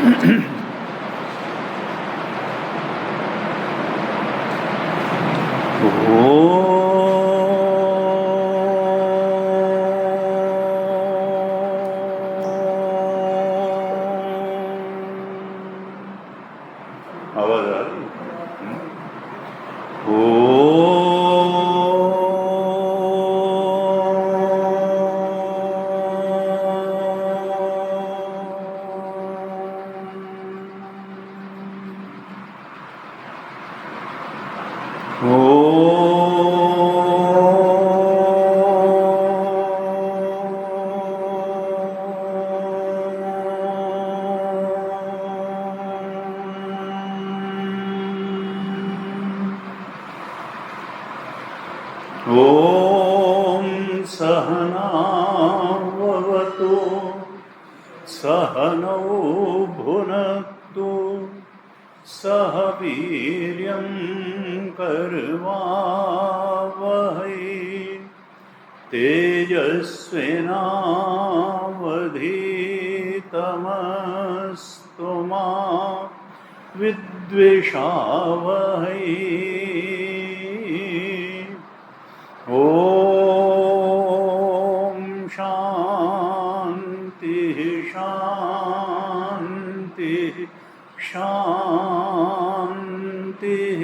आवाज आ रही ॐ सहनावतु सहनौ भुनक्तु सह वीर्यं करवावहै तेजस्विनावधीतमस्तु मा विद्विषावहै। ॐ शान्ति शान्ति शान्तिः।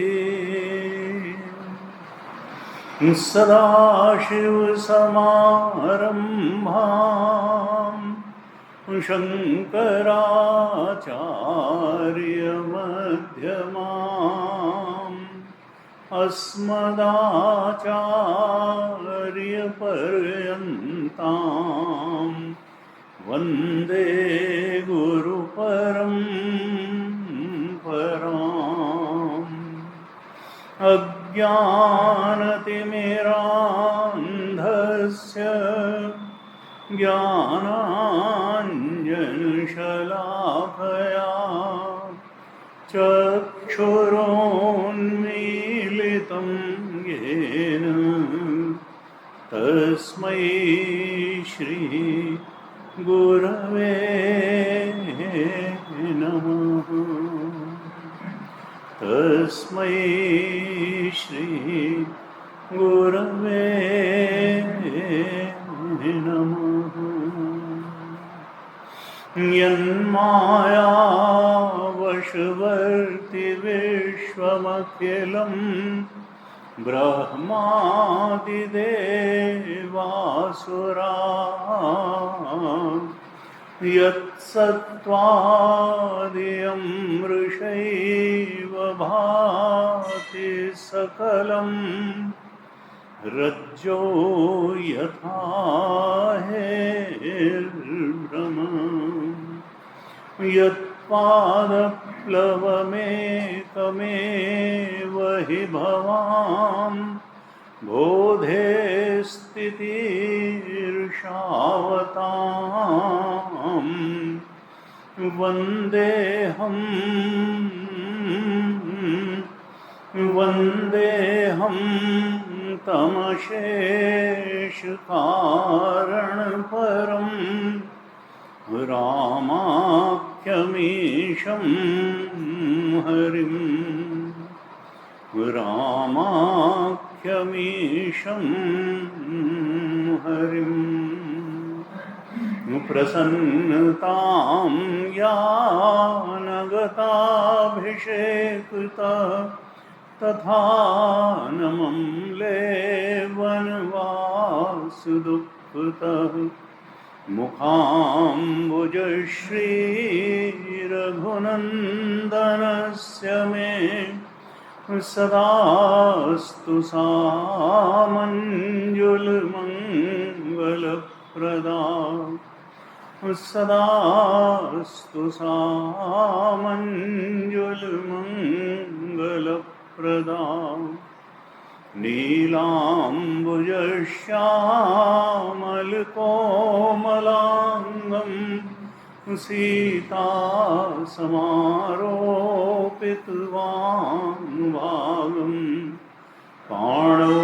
सदाशिवसमारम्भां शङ्कराचार्यमध्यमाम् अस्मदाचार्यपर्यन्तां वन्दे गुरुपरम्पराम्। अज्ञानतिमिरान्धस्य ज्ञानाञ्जनशलाकया चक्षुरोन्मीलितं येन तस्मै श्री गुरवे नमः। तस्मै श्री गुरवे नमः। यन्मायावशवर्ति विश्वमखिलं ब्रह्मादिदेवासुराः यत्सत्त्वादियं मृषैव भाति सकलं रज्जो यथा हेर्ब्रह्म यत्पादप्लवमेकमेव हि भवां बोधे स्थितिर्षावतां वन्देऽहं तमशेषकारणपरं रामाख्यमीशं हरिं रामाख्यमीशं हरिं। प्रसन्नतां यानगताभिषेकता तथा नमं लेवनवासुदुःखतः मुखाम्बुजश्रीरघुनन्दनस्य मे सदास्तु सामञ्जुलमङ्गलप्रदा सदास्तु सामञ्जुलमङ्गलप्रदा। नीलाम्बुजश्यामलकोमलाङ्गं सीतासमारोपितवाङ्भागं पाणौ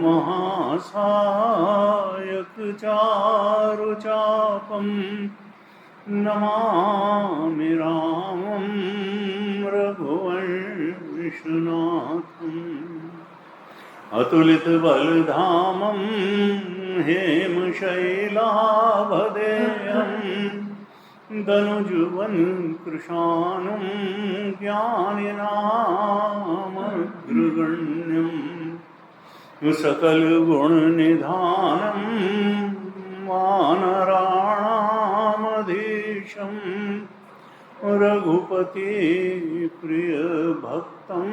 महासायकचारुचापं नमामि रामं अतुलितबलधामं हेमशैलाभदेयं दनुजुवन कृशानं ज्ञानिनामग्रगण्यं सकलगुणनिधानं वानराणामधीशं रघुपति प्रियभक्तं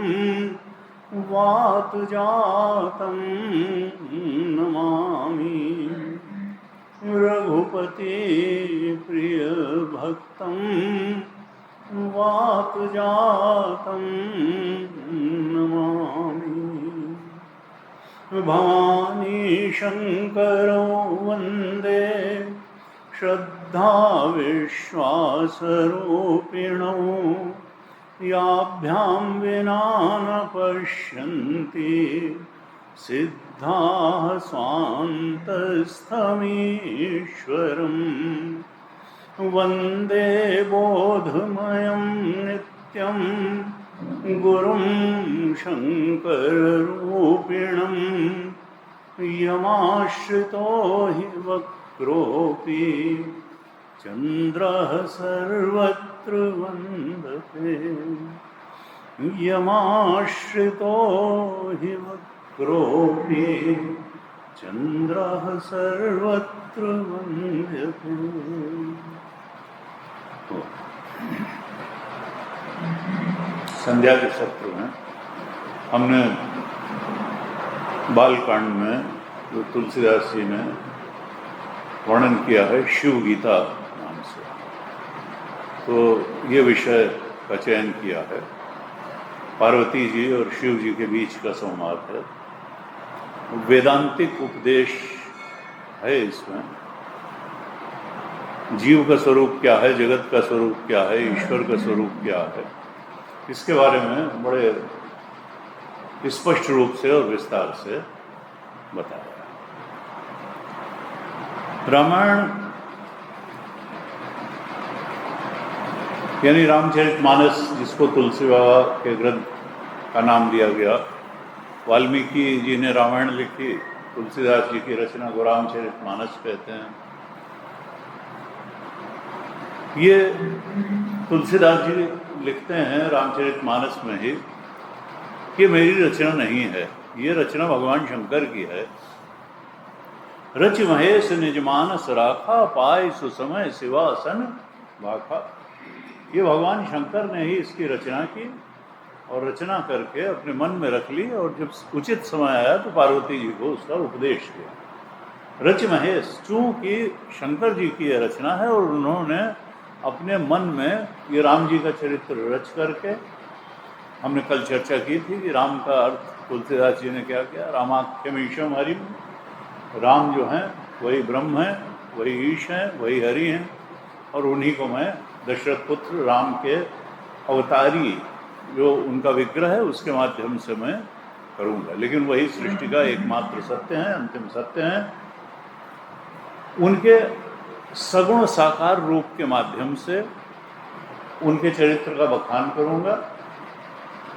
वातजातं नमामि। रघुपति प्रियभक्तं वातजातं नमामि। भवानी शंकरो वंदे श्रद्धा विश्वासरूपिणो याभ्यां विना न पश्यन्ति सिद्धाः स्वान्तस्थमीश्वरम्। वन्दे बोधमयं नित्यं गुरुं शङ्कररूपिणं यमाश्रितो हि वक्रोऽपि चन्द्रः सर्वत्र वन्दते। यमाश्रितो हि वक्रोऽपि चन्द्रः सर्वत्र वन्द्यते। संध्या के सत्र में हमने बालकांड में जो तुलसीदास जी ने वर्णन किया है शिव गीता नाम से, तो ये विषय का चयन किया है। पार्वती जी और शिव जी के बीच का संवाद है, वेदांतिक उपदेश है इसमें। जीव का स्वरूप क्या है, जगत का स्वरूप क्या है, ईश्वर का स्वरूप क्या है, इसके बारे में बड़े स्पष्ट रूप से और विस्तार से बताया। रामायण यानी रामचरितमानस, जिसको तुलसी बाबा के ग्रंथ का नाम दिया गया। वाल्मीकि जी ने रामायण लिखी, तुलसीदास जी की रचना को रामचरितमानस कहते हैं। ये तुलसीदास जी लिखते हैं रामचरितमानस में ही कि मेरी रचना नहीं है, ये रचना भगवान शंकर की है। रच महेश निज मानस राखा, पाय सुसमय शिवासन भाखा। ये भगवान शंकर ने ही इसकी रचना की और रचना करके अपने मन में रख ली, और जब उचित समय आया तो पार्वती जी को उसका उपदेश किया। रच महेश, चूंकि शंकर जी की यह रचना है और उन्होंने अपने मन में ये राम जी का चरित्र रच करके, हमने कल चर्चा की थी कि राम का अर्थ तुलसीदास जी ने क्या किया। रामाख्यम ईशम हरिम, राम जो हैं वही ब्रह्म हैं, वही ईश हैं, वही हरि हैं, और उन्हीं को मैं दशरथ पुत्र राम के अवतारी जो उनका विग्रह है उसके माध्यम से मैं करूँगा। लेकिन वही सृष्टि का एकमात्र सत्य है, अंतिम सत्य हैं। उनके सगुण साकार रूप के माध्यम से उनके चरित्र का बखान करूँगा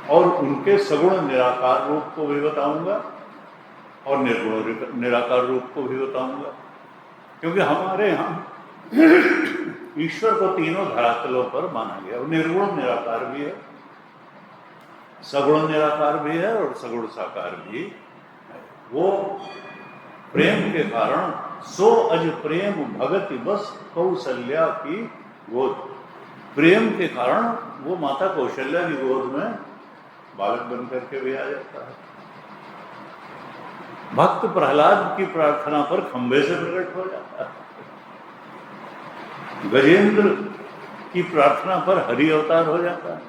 और उनके सगुण निराकार रूप को भी बताऊँगा और निर्गुण निराकार रूप को भी बताऊँगा। क्योंकि हमारे यहाँ ईश्वर को तीनों धरातलों पर माना गया। वो निर्गुण निराकार भी है, सगुण निराकार भी है और सगुण साकार भी है। वो प्रेम के कारण सो अज प्रेम भगति बस कौशल्या की गोद। प्रेम के कारण वो माता कौशल्या की गोद में बालक बन करके भी आ जाता है। भक्त प्रहलाद की प्रार्थना पर खंभे से प्रकट हो जाता है। गजेंद्र की प्रार्थना पर हरि अवतार हो जाता है।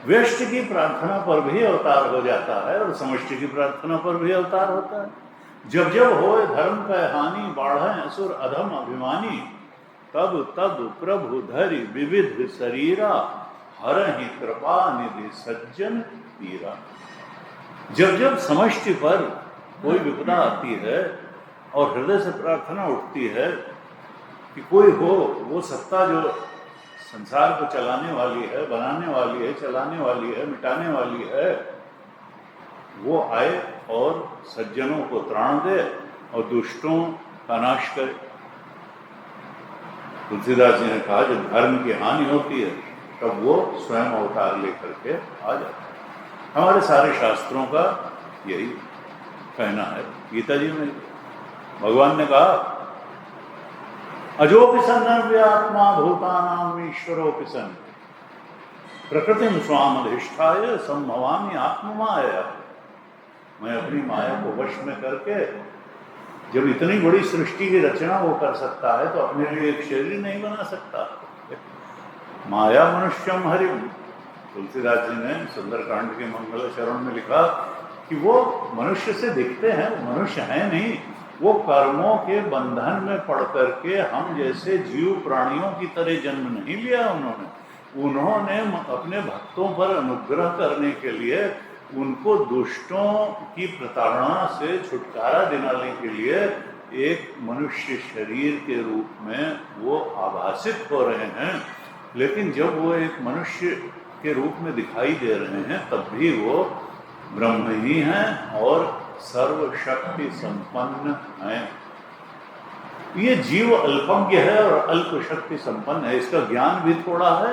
व्यष्टि की प्रार्थना पर भी अवतार हो जाता है और समष्टि की प्रार्थना पर भी अवतार होता है। जब जब होए धर्म का हानि, बाढ़े असुर अधम अभिमानी, तब तब प्रभु धरि विविध शरीरा, हरहि कृपा निधि सज्जन पीरा। जब जब समष्टि पर कोई विपदा आती है और हृदय से प्रार्थना उठती है कि कोई हो, वो सत्ता जो संसार को चलाने वाली है, बनाने वाली है, चलाने वाली है, मिटाने वाली है, वो आए और सज्जनों को त्राण दे और दुष्टों का नाश करे। तुलसीदास जी ने कहा जब धर्म की हानि होती है तब वो स्वयं अवतार लेकर के आ जाता है। हमारे सारे शास्त्रों का यही कहना है। गीता जी में भगवान ने कहा अजोपि सन्नव्यात्मा भूतानाम ईश्वरोपि सन् प्रकृतिम स्वाम अधिष्ठाय संभवामि आत्ममाया। मैं अपनी माया को वश में करके, जब इतनी बड़ी सृष्टि की रचना वो कर सकता है तो अपने लिए एक शरीर नहीं बना सकता। माया मनुष्यम हरिम, तुलसीदास जी ने सुंदरकांड के मंगल चरण में लिखा कि वो मनुष्य से दिखते हैं, मनुष्य हैं नहीं, वो कर्मों के बंधन में पड़ करके हम जैसे जीव प्राणियों की तरह जन्म नहीं लिया उन्होंने अपने भक्तों पर अनुग्रह करने के लिए, उनको दुष्टों की प्रताड़ना से छुटकारा दिलाने के लिए एक मनुष्य शरीर के रूप में वो आभासित हो रहे हैं। लेकिन जब वो एक मनुष्य के रूप में दिखाई दे रहे हैं तब भी वो ब्रह्म ही हैं और सर्वशक्ति संपन्न हैं। ये जीव अल्पज्ञ है और अल्प शक्ति संपन्न है। इसका ज्ञान भी थोड़ा है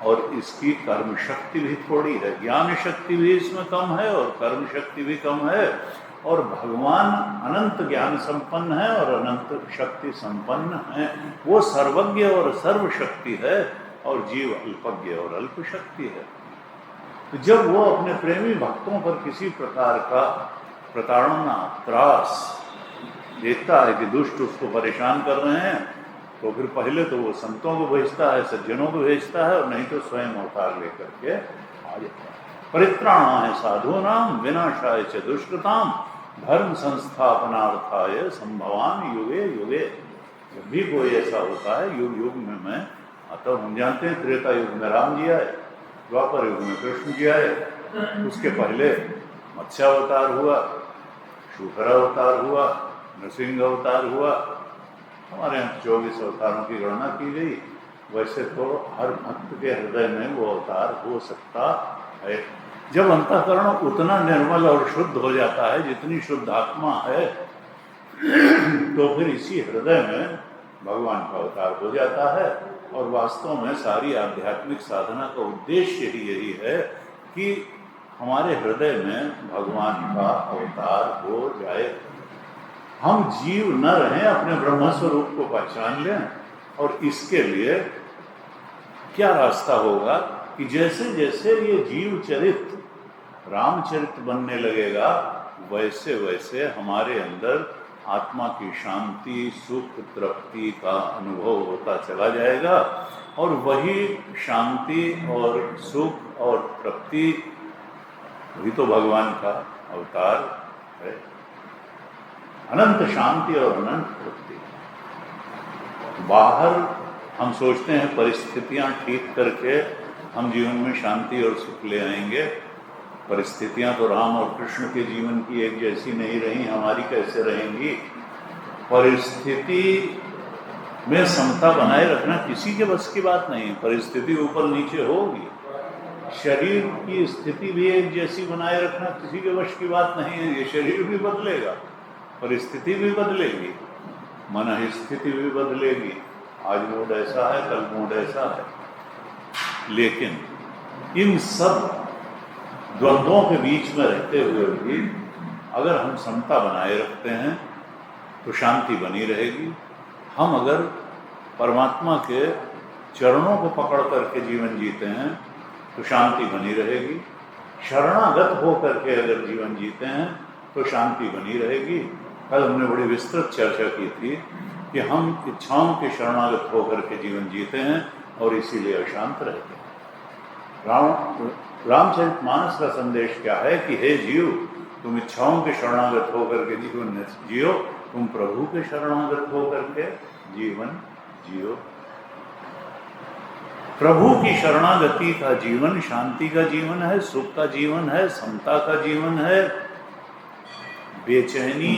और इसकी कर्म शक्ति भी थोड़ी है। ज्ञान शक्ति भी इसमें कम है और कर्म शक्ति भी कम है। और भगवान अनंत ज्ञान संपन्न है और अनंत शक्ति संपन्न है। वो सर्वज्ञ और सर्वशक्ति है और जीव अल्पज्ञ और अल्प शक्ति है। तो जब वो अपने प्रेमी भक्तों पर किसी प्रकार का प्रताड़ना, त्रास देखता है कि दुष्ट उसको परेशान कर रहे हैं, तो फिर पहले तो वो संतों को भेजता है, सज्जनों को भेजता है, और नहीं तो स्वयं अवतार लेकर के आ जाता है। परित्राणाय साधूनाम विनाशाय च दुष्कृताम धर्म संस्थापनार्थाय संभवामि युगे युगे। जब भी कोई ऐसा होता है, युग युग में मैं आता हूँ। हम जानते हैं त्रेता युग में राम जी आए, द्वापर युग में कृष्ण जी आए, उसके पहले मत्स्यावतार हुआ, शूकर अवतार हुआ, नृसिंह अवतार हुआ। हमारे यहाँ 24 अवतारों की गणना की गई। वैसे तो हर भक्त के हृदय में वो अवतार हो सकता है। जब अंतःकरण उतना निर्मल और शुद्ध हो जाता है जितनी शुद्ध आत्मा है, तो फिर इसी हृदय में भगवान का अवतार हो जाता है। और वास्तव में सारी आध्यात्मिक साधना का उद्देश्य ही यही है कि हमारे हृदय में भगवान का अवतार हो जाए। हम जीव न रहें, अपने ब्रह्म स्वरूप को पहचान लें। और इसके लिए क्या रास्ता होगा कि जैसे जैसे ये जीव चरित्र रामचरित्र बनने लगेगा, वैसे वैसे हमारे अंदर आत्मा की शांति, सुख, तृप्ति का अनुभव होता चला जाएगा। और वही शांति और सुख और तृप्ति वही तो भगवान का अवतार है। अनंत शांति और अनंत तृप्ति। बाहर हम सोचते हैं परिस्थितियां ठीक करके हम जीवन में शांति और सुख ले आएंगे। परिस्थितियां तो राम और कृष्ण के जीवन की एक जैसी नहीं रही, हमारी कैसे रहेंगी? परिस्थिति में समता बनाए रखना किसी के बस की बात नहीं है। परिस्थिति ऊपर नीचे होगी। शरीर की स्थिति भी एक जैसी बनाए रखना किसी के वश की बात नहीं है। ये शरीर भी बदलेगा, परिस्थिति भी बदलेगी, मन स्थिति भी बदलेगी। आज मूड ऐसा है, कल मूड ऐसा है। लेकिन इन सब द्वंद्वों के बीच में रहते हुए भी अगर हम समता बनाए रखते हैं तो शांति बनी रहेगी। हम अगर परमात्मा के चरणों को पकड़ करके जीवन जीते हैं तो शांति बनी रहेगी। शरणागत होकर के अगर जीवन जीते हैं तो शांति बनी रहेगी। कल हमने बड़ी विस्तृत चर्चा की थी कि हम इच्छाओं के शरणागत होकर के जीवन जीते हैं और इसीलिए अशांत रहते हैं। रामचरितमानस का संदेश क्या है कि हे जीव, तुम इच्छाओं के शरणागत होकर के जीवन जियो, तुम प्रभु के शरणागत होकर के जीवन जियो। प्रभु की शरणागति का जीवन शांति का जीवन है, सुख का जीवन है, समता का जीवन है, बेचैनी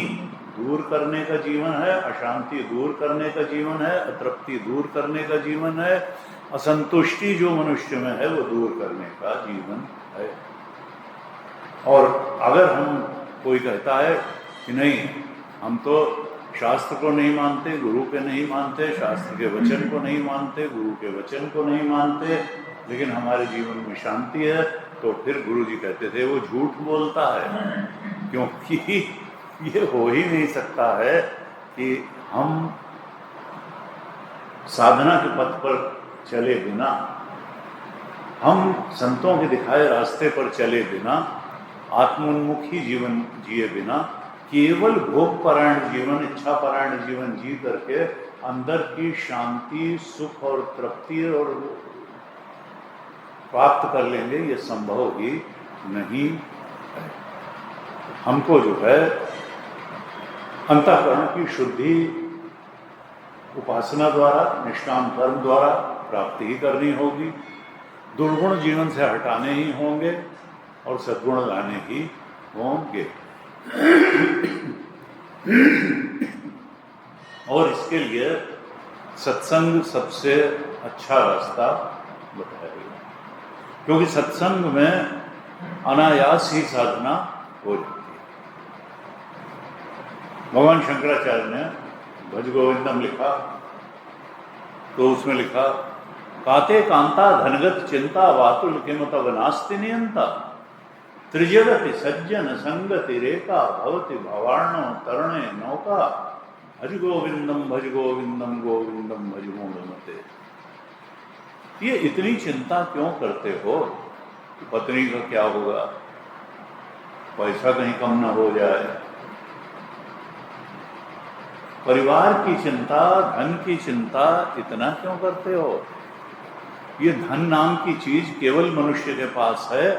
दूर करने का जीवन है, अशांति दूर करने का जीवन है, अतृप्ति दूर करने का जीवन है। असंतुष्टि जो मनुष्य में है वो दूर करने का जीवन है। और अगर हम कोई कहता है कि नहीं हम तो शास्त्र को नहीं मानते, गुरु के नहीं मानते, शास्त्र के वचन को नहीं मानते, गुरु के वचन को नहीं मानते, लेकिन हमारे जीवन में शांति है, तो फिर गुरु जी कहते थे वो झूठ बोलता है, क्योंकि ये हो ही नहीं सकता है कि हम साधना के पथ पर चले बिना, हम संतों के दिखाए रास्ते पर चले बिना, आत्मोन्मुखी जीवन जिए बिना, केवल भोग परायण जीवन, इच्छा परायण जीवन जी करके अंदर की शांति, सुख और तृप्ति और प्राप्त कर लेंगे, ये संभव ही नहीं है। हमको जो है अंतःकरण की शुद्धि उपासना द्वारा, निष्काम कर्म द्वारा प्राप्ति ही करनी होगी, दुर्गुण जीवन से हटाने ही होंगे और सद्गुण लाने ही होंगे। और इसके लिए सत्संग सबसे अच्छा रास्ता बताया गया, क्योंकि सत्संग में अनायास ही साधना हो जाती है। भगवान शंकराचार्य ने भज गोविंदम लिखा, तो उसमें लिखा काते कांता धनगत चिंता वातुल किमतव नास्ति नियंता त्रिजगति सज्जन संगति रेखा भवति भवार्णो तरणे नौका भज गोविंदम गोविंदम भज मूढ़मते। ये इतनी चिंता क्यों करते हो? पत्नी का क्या होगा, पैसा कहीं कम ना हो जाए, परिवार की चिंता, धन की चिंता इतना क्यों करते हो? ये धन नाम की चीज केवल मनुष्य के पास है।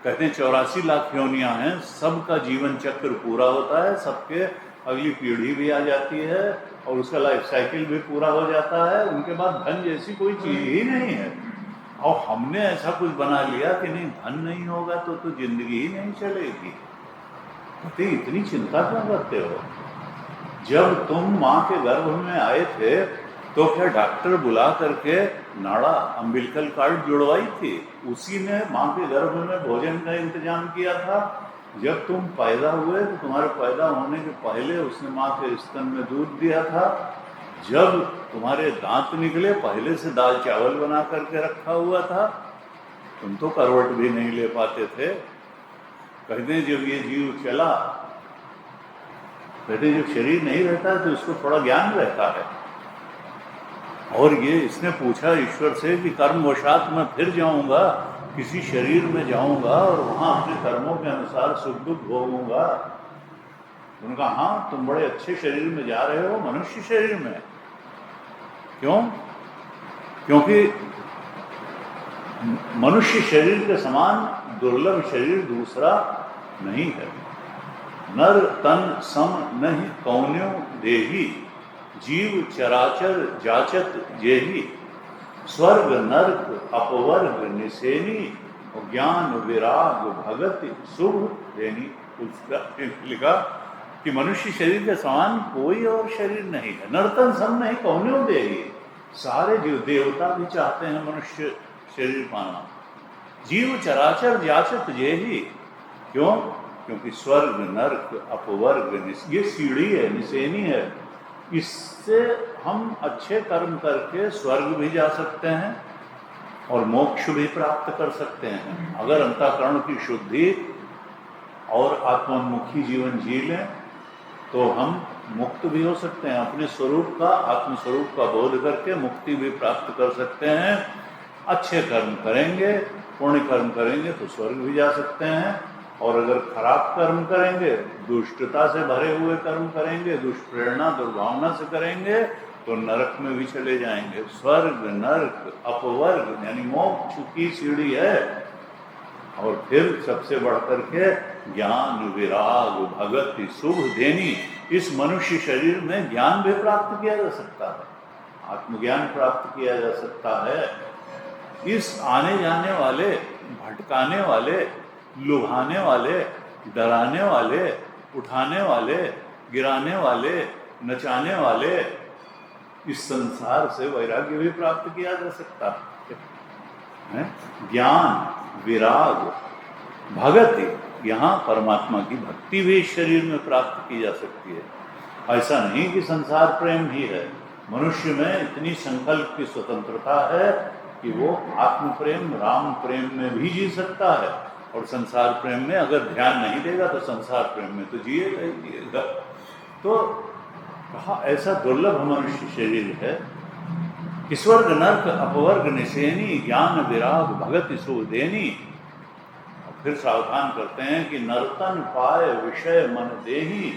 कहते हैं 84 लाख योनियां हैं, सबका जीवन चक्र पूरा होता है, सबके अगली पीढ़ी भी आ जाती है और उसका लाइफ साइकिल भी पूरा हो जाता है, उनके बाद धन जैसी कोई चीज ही नहीं है। और हमने ऐसा कुछ बना लिया कि नहीं धन नहीं होगा तो जिंदगी ही नहीं चलेगी। कहते इतनी चिंता क्यों करते हो? जब तुम माँ के गर्भ में आए थे तो क्या डॉक्टर बुला करके नाड़ा अम्बिलिकल कार्ड जुड़वाई थी? उसी ने माँ के गर्भ में भोजन का इंतजाम किया था। जब तुम पैदा हुए तो तुम्हारे पैदा होने के पहले उसने माँ के स्तन में दूध दिया था। जब तुम्हारे दांत निकले पहले से दाल चावल बना करके रखा हुआ था। तुम तो करवट भी नहीं ले पाते थे। कहते हैं जब ये जीव चला, कहते जब शरीर नहीं रहता तो इसको थोड़ा ज्ञान रहता है। और ये इसने पूछा ईश्वर से कि कर्मवशात मैं फिर जाऊंगा, किसी शरीर में जाऊंगा और वहां अपने कर्मों के अनुसार सुख दुख भोगूंगा। उन्होंने कहा हाँ तुम बड़े अच्छे शरीर में जा रहे हो, मनुष्य शरीर में। क्यों? क्योंकि मनुष्य शरीर के समान दुर्लभ शरीर दूसरा नहीं है। नर तन सम नहीं कौन्यो देही, जीव चराचर जाचत जेही, स्वर्ग नर्क अपवर्ग निसेनी, ज्ञान विराग भगत शुभ देनी। उसका लिखा कि मनुष्य शरीर के समान कोई और शरीर नहीं है। नर्तन सम नहीं कौन्यो देही, सारे जीव देवता भी चाहते हैं मनुष्य शरीर पाना। जीव चराचर जाचत जेही, क्यों? क्योंकि स्वर्ग नर्क अपवर्ग ये सीढ़ी है, निसेनी है। इससे हम अच्छे कर्म करके स्वर्ग भी जा सकते हैं और मोक्ष भी प्राप्त कर सकते हैं। अगर अंतःकरण की शुद्धि और आत्मोन्मुखी जीवन जी लें तो हम मुक्त भी हो सकते हैं। अपने स्वरूप का, आत्म स्वरूप का बोध करके मुक्ति भी प्राप्त कर सकते हैं। अच्छे कर्म करेंगे, पुण्य कर्म करेंगे तो स्वर्ग भी जा सकते हैं। और अगर खराब कर्म करेंगे, दुष्टता से भरे हुए कर्म करेंगे, दुष्प्रेरणा दुर्भावना से करेंगे तो नरक में भी चले जाएंगे। स्वर्ग नरक अपवर्ग यानी मोक्ष की सीढ़ी है। और फिर सबसे बढ़कर के ज्ञान विराग भगति शुभ देनी। इस मनुष्य शरीर में ज्ञान भी प्राप्त किया जा सकता है, आत्मज्ञान प्राप्त किया जा सकता है। इस आने जाने वाले, भटकाने वाले, लुभाने वाले, डराने वाले, उठाने वाले, गिराने वाले, नचाने वाले इस संसार से वैराग्य भी प्राप्त किया जा सकता है। ज्ञान, विराग, भगति, यहाँ परमात्मा की भक्ति भी इस शरीर में प्राप्त की जा सकती है। ऐसा नहीं कि संसार प्रेम ही है। मनुष्य में इतनी संकल्प की स्वतंत्रता है कि वो आत्म प्रेम, राम प्रेम में भी जी सकता है, और संसार प्रेम में अगर ध्यान नहीं देगा तो संसार प्रेम में तो जिएगा ही जिएगा। तो कहा ऐसा दुर्लभ मनुष्य शरीर है कि स्वर्ग नर्क अपवर्ग निसेनी, ज्ञान विराग भगति सुदेनी। फिर सावधान करते हैं कि नर्तन पाए विषय मन देही,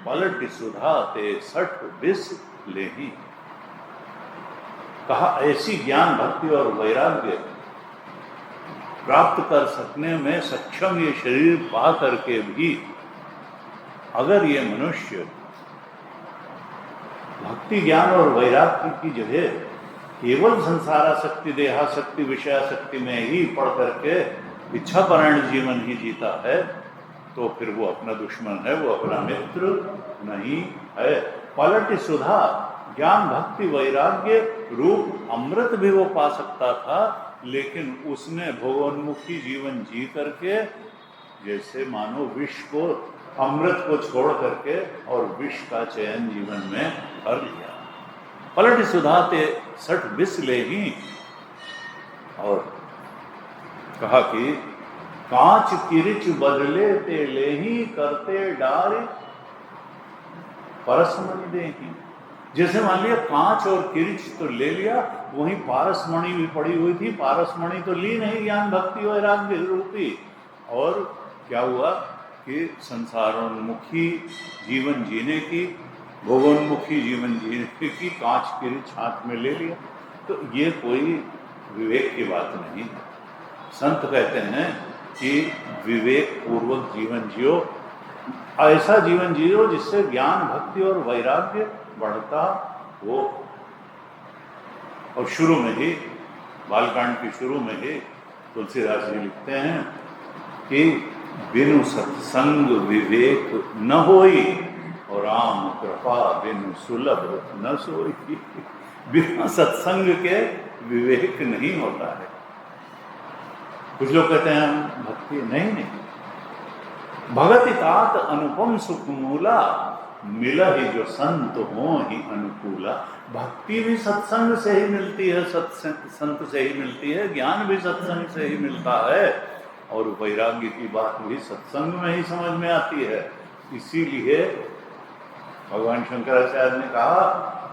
पलट सुधा ते सठ विष लेही। कहा ऐसी ज्ञान भक्ति और वैराग्य प्राप्त कर सकने में सक्षम ये शरीर पा करके भी अगर ये मनुष्य भक्ति, ज्ञान और वैराग्य की जगह केवल संसारासक्ति, देहासक्ति, विषयासक्ति में ही पढ़ करके इच्छापरायण जीवन ही जीता है, तो फिर वो अपना दुश्मन है, वो अपना मित्र नहीं है। पलट सुधा, ज्ञान भक्ति वैराग्य रूप अमृत भी वो पा सकता था, लेकिन उसने भोगोन्मुखी जीवन जी करके जैसे मानो विष को, अमृत को छोड़ करके और विष का चयन जीवन में कर लिया। पलट सुधाते सठ विष लेही। और कहा कि कांच किरिच बदले ते लेही, करते डार परसमणि देही। जैसे मान लिया कांच और किरिच तो ले लिया, वहीं पारसमणि भी पड़ी हुई थी, पारसमणि तो ली नहीं ज्ञान भक्ति वैराग्य रूपी। और क्या हुआ कि संसारोन्मुखी जीवन जीने की, भोगोन्मुखी जीवन जीने की कांच किरिच हाथ में ले लिया। तो ये कोई विवेक की बात नहीं है। संत कहते हैं कि विवेक पूर्वक जीवन जियो, ऐसा जीवन जियो जिससे ज्ञान भक्ति और वैराग्य बढ़ता हो। और शुरू में ही, बालकांड की शुरू में ही तुलसीदास जी लिखते हैं कि बिनु सत्संग विवेक न होई, और राम कृपा बिनु सुलभ न सोई। बिना सत्संग के विवेक नहीं होता है। कुछ लोग कहते हैं भक्ति नहीं, भगति तात अनुपम सुख मूला, मिला ही जो संत हो ही अनुकूला। भक्ति भी सत्संग से ही मिलती है, संत से ही मिलती है, ज्ञान भी सत्संग से ही मिलता है, और वैराग्य की बात भी सत्संग में ही समझ में आती है। इसीलिए भगवान शंकराचार्य ने कहा,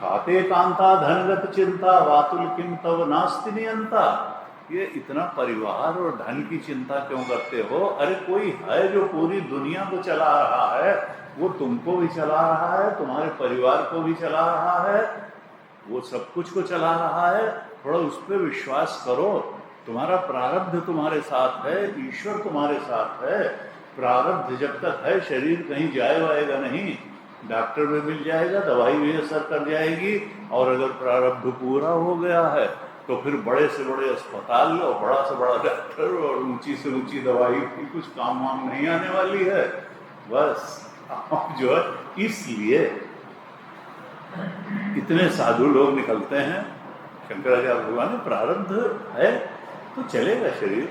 काते कांता धनगत चिंता, वातुल किम तव नास्ति नियंता। ये इतना परिवार और धन की चिंता क्यों करते हो? अरे कोई है जो पूरी दुनिया को चला रहा है, वो तुमको भी चला रहा है, तुम्हारे परिवार को भी चला रहा है, वो सब कुछ को चला रहा है। थोड़ा उस पर विश्वास करो। तुम्हारा प्रारब्ध तुम्हारे साथ है, ईश्वर तुम्हारे साथ है। प्रारब्ध जब तक है, शरीर कहीं जाएगा नहीं, डॉक्टर भी मिल जाएगा, दवाई भी असर कर जाएगी, और अगर प्रारब्ध पूरा हो गया है तो फिर बड़े से बड़े अस्पताल लो, बड़ा से बड़ा डॉक्टर, और ऊंची से ऊंची दवाई की कुछ काम वाम नहीं आने वाली है। बस आप जो है, इसलिए इतने साधु लोग निकलते हैं। शंकराचार्य भगवान ने प्रारब्ध है तो चलेगा शरीर,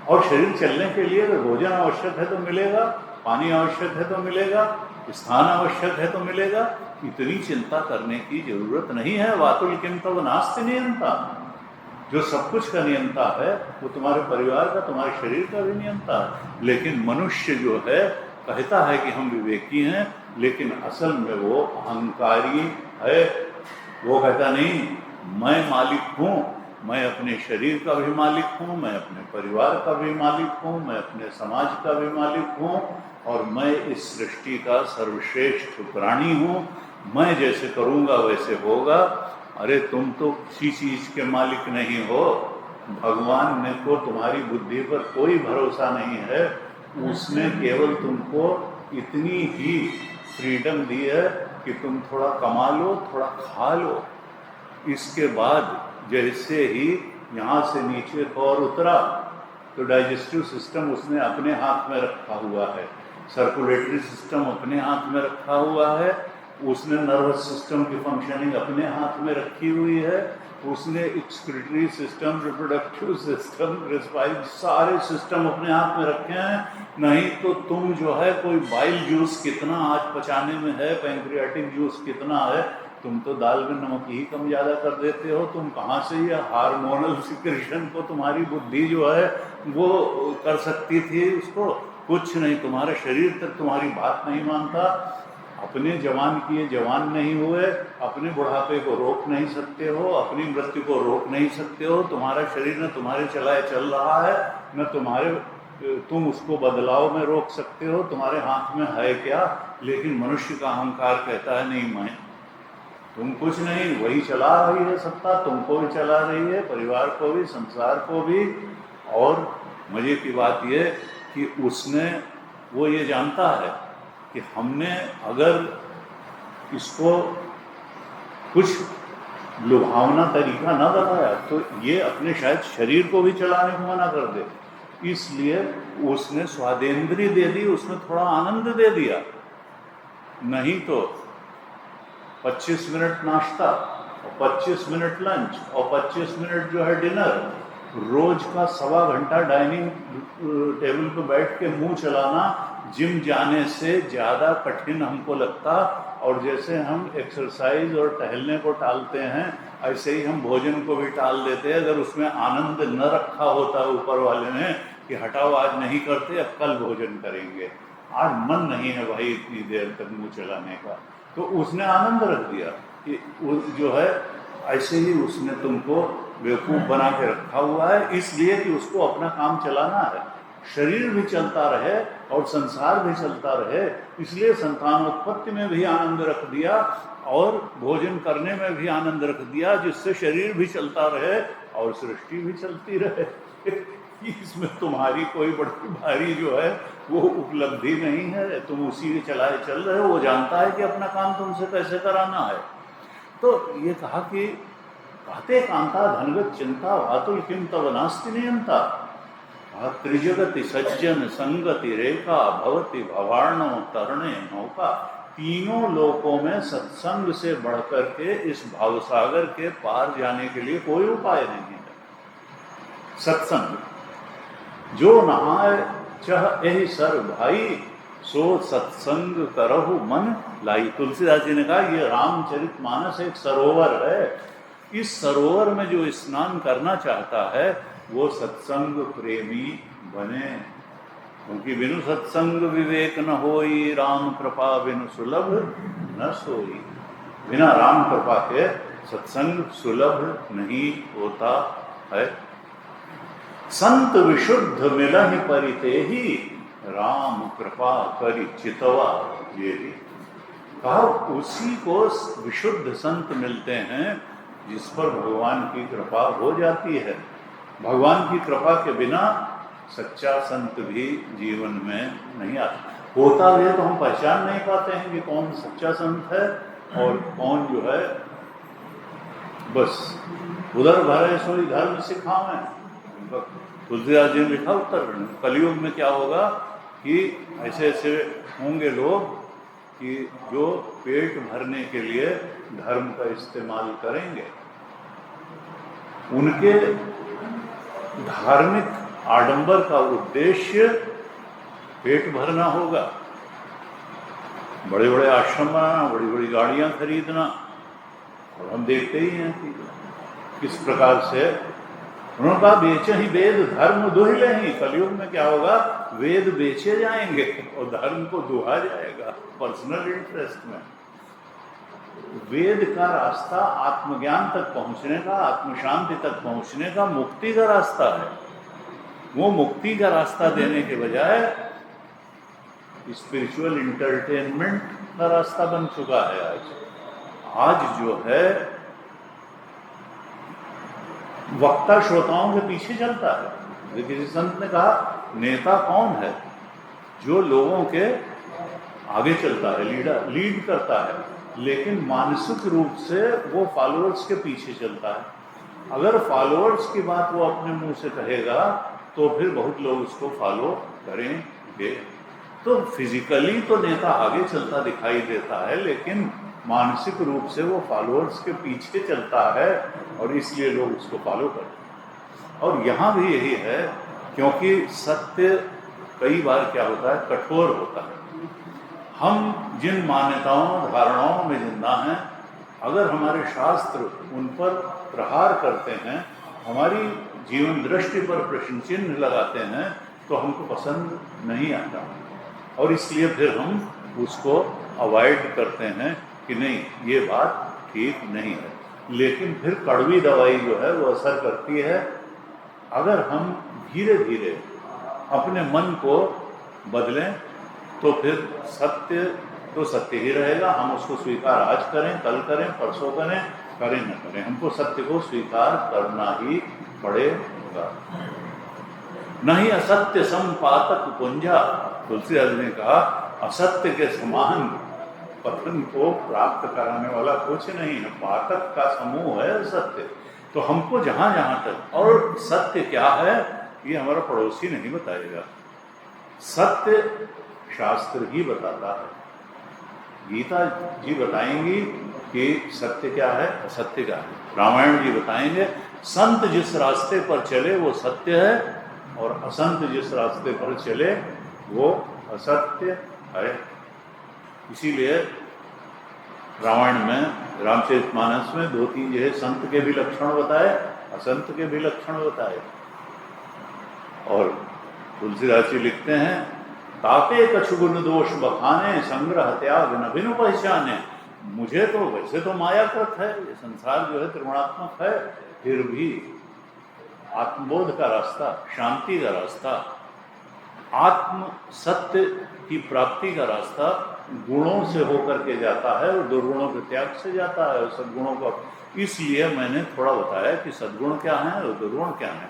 और शरीर चलने के लिए भोजन आवश्यक है तो मिलेगा, पानी आवश्यक है तो मिलेगा, स्थान आवश्यक है तो मिलेगा। इतनी चिंता करने की जरूरत नहीं है। वातुल किम तव नास्ति नियंता। जो सब कुछ का नियंता है वो तुम्हारे परिवार का, तुम्हारे शरीर का भी नियंता है। लेकिन मनुष्य जो है कहता है कि हम विवेकी हैं, लेकिन असल में वो अहंकारी है। वो कहता नहीं मैं मालिक हूँ, मैं अपने शरीर का भी मालिक हूँ, मैं अपने परिवार का भी मालिक हूँ, मैं अपने समाज का भी मालिक हूँ, और मैं इस सृष्टि का सर्वश्रेष्ठ प्राणी हूँ। मैं जैसे करूँगा वैसे होगा। अरे तुम तो किसी चीज़ के मालिक नहीं हो। भगवान ने को तुम्हारी बुद्धि पर कोई भरोसा नहीं है। उसने केवल तुमको इतनी ही फ्रीडम दी है कि तुम थोड़ा कमा लो, थोड़ा खा लो। इसके बाद जैसे ही यहाँ से नीचे और उतरा तो डाइजेस्टिव सिस्टम उसने अपने हाथ में रखा हुआ है, सर्कुलेटरी सिस्टम अपने हाथ में रखा हुआ है। उसने नर्वस सिस्टम की फंक्शनिंग अपने हाथ में रखी हुई है, उसने excretory system, reproductive system, respiratory सारे सिस्टम अपने हाथ में रखे हैं। नहीं तो तुम जो है कोई बाइल जूस कितना आज पचाने में है, पैंक्रियाटिक जूस कितना है, तुम तो दाल में नमक ही कम ज़्यादा कर देते हो। तुम कहाँ से ये हार्मोनल सिक्रेशन को तुम्हारी बुद्धि जो है वो कर सकती थी उसको? कुछ नहीं, तुम्हारा शरीर तक तुम्हारी बात नहीं मानता। अपने जवान किए जवान नहीं हुए, अपने बुढ़ापे को रोक नहीं सकते हो, अपनी मृत्यु को रोक नहीं सकते हो। तुम्हारा शरीर न तुम्हारे चलाए चल रहा है, न तुम उसको बदलाव में रोक सकते हो। तुम्हारे हाथ में है क्या? लेकिन मनुष्य का अहंकार कहता है नहीं, मैं तुम कुछ नहीं, वही चला रही है सत्ता, तुमको भी चला रही है, परिवार को भी, संसार को भी। और मजे की बात यह कि वो ये जानता है कि हमने अगर इसको कुछ लुभावना तरीका ना बताया तो ये अपने शायद शरीर को भी चलाने को मना कर दे। इसलिए उसने स्वादेंद्री दे दी, उसने थोड़ा आनंद दे दिया। नहीं तो 25 मिनट नाश्ता और 25 मिनट लंच और 25 मिनट जो है डिनर, रोज का 1.25 घंटा डाइनिंग टेबल पर बैठ के मुंह चलाना जिम जाने से ज़्यादा कठिन हमको लगता। और जैसे हम एक्सरसाइज और टहलने को टालते हैं, ऐसे ही हम भोजन को भी टाल देते हैं। अगर उसमें आनंद न रखा होता ऊपर वाले ने कि हटाओ आज नहीं करते, अब कल भोजन करेंगे, आज मन नहीं है भाई इतनी देर तक मुंह चलाने का, तो उसने आनंद रख दिया कि जो है ऐसे ही उसने तुमको बेवकूफ़ बना के रखा हुआ है, इसलिए कि उसको अपना काम चलाना है, शरीर भी चलता रहे और संसार भी चलता रहे। इसलिए संतानोत्पत्ति में भी आनंद रख दिया और भोजन करने में भी आनंद रख दिया, जिससे शरीर भी चलता रहे और सृष्टि भी चलती रहे। इसमें तुम्हारी कोई बड़ी भारी जो है वो उपलब्धि नहीं है, तुम उसी के चलाए चल रहे हो। वो जानता है कि अपना काम तुमसे कैसे कराना है। तो ये कहा कि कहते कांता धनगत चिंता वातुल किम तव नास्ति नियंता, त्रिजगति सज्जन संगति रेखा भवति भवार्णो तरणे नौका। तीनों लोकों में सत्संग से बढ़कर के इस भावसागर के पार जाने के लिए कोई उपाय नहीं है। सत्संग जो नहाय चह एहि सर भाई, सो सत्संग करहु मन लाई। तुलसीदास जी ने कहा ये रामचरितमानस एक सरोवर है, इस सरोवर में जो स्नान करना चाहता है वो सत्संग प्रेमी बने, क्योंकि बिनु सत्संग विवेक न होई, राम कृपा बिनु सुलभ न सोई। बिना राम कृपा के सत्संग सुलभ नहीं होता है। संत विशुद्ध मिलहि परितेहि, राम कृपा करि चितवा येहि। कहा उसी को विशुद्ध संत मिलते हैं जिस पर भगवान की कृपा हो जाती है। भगवान की कृपा के बिना सच्चा संत भी जीवन में नहीं आता। होता है तो हम पहचान नहीं पाते हैं कि कौन सच्चा संत है और कौन जो है बस उधर भरे सोई धर्म सिखावे। तुलसीदास जी ने लिखा उत्तर कलयुग में क्या होगा कि ऐसे ऐसे होंगे लोग कि जो पेट भरने के लिए धर्म का इस्तेमाल करेंगे। उनके धार्मिक आडंबर का उद्देश्य पेट भरना होगा, बड़े बड़े आश्रम बनाना, बड़ी बड़ी गाड़ियां खरीदना। और हम देखते ही हैं कि किस प्रकार से उन्होंने कहा बेचे ही वेद धर्म दुहिले ही। कलयुग में क्या होगा, वेद बेचे जाएंगे और धर्म को दुहा जाएगा पर्सनल इंटरेस्ट में। वेद का रास्ता आत्मज्ञान तक पहुंचने का, आत्मशांति तक पहुंचने का, मुक्ति का रास्ता है। वो मुक्ति का रास्ता देने के बजाय स्पिरिचुअल इंटरटेनमेंट का रास्ता बन चुका है। आज जो है वक्ता श्रोताओं के पीछे चलता है। किसी संत ने कहा नेता कौन है, जो लोगों के आगे चलता है, लीड करता है, लेकिन मानसिक रूप से वो फॉलोअर्स के पीछे चलता है। अगर फॉलोअर्स की बात वो अपने मुंह से कहेगा तो फिर बहुत लोग उसको फॉलो करेंगे। तो फिजिकली तो नेता आगे चलता दिखाई देता है, लेकिन मानसिक रूप से वो फॉलोअर्स के पीछे चलता है और इसलिए लोग उसको फॉलो करते हैं। और यहाँ भी यही है, क्योंकि सत्य कई बार क्या होता है, कठोर होता है। हम जिन मान्यताओं धारणाओं में जिंदा हैं, अगर हमारे शास्त्र उन पर प्रहार करते हैं, हमारी जीवन दृष्टि पर प्रश्न चिन्ह लगाते हैं, तो हमको पसंद नहीं आता और इसलिए फिर हम उसको अवॉइड करते हैं कि नहीं, ये बात ठीक नहीं है। लेकिन फिर कड़वी दवाई जो है वो असर करती है अगर हम धीरे धीरे अपने मन को बदलें, तो फिर सत्य तो सत्य ही रहेगा। हम उसको स्वीकार आज करें, कल करें, परसों करें, करें न करें, हमको सत्य को स्वीकार करना ही पड़ेगा। नहीं असत्य संपातक पुंजा, तुलसीदास ने कहा असत्य के समान पतन को प्राप्त कराने वाला कुछ नहीं है, पातक का समूह है सत्य। तो हमको जहां जहां तक, और सत्य क्या है ये हमारा पड़ोसी नहीं बताएगा, सत्य शास्त्र ही बताता है। गीता जी बताएंगी कि सत्य क्या है, असत्य क्या है। रामायण जी बताएंगे संत जिस रास्ते पर चले वो सत्य है और असंत जिस रास्ते पर चले वो असत्य है। इसीलिए रामायण में, रामचरितमानस में 2-3 जो है संत के भी लक्षण बताए, असंत के भी लक्षण बताए। और तुलसीदास जी लिखते हैं तापे कछु गुण दोष बखाने, संग्रह त्याग न बिनु पहचाने। मुझे तो वैसे तो मायाकृत है, ये संसार जो है त्रिगुणात्मक है, फिर भी आत्मबोध का रास्ता, शांति का रास्ता, आत्म सत्य की प्राप्ति का रास्ता गुणों से होकर के जाता है और दुर्गुणों के त्याग से जाता है और सद्गुणों का। इसलिए मैंने थोड़ा बताया कि सद्गुण क्या है और दुर्गुण क्या है,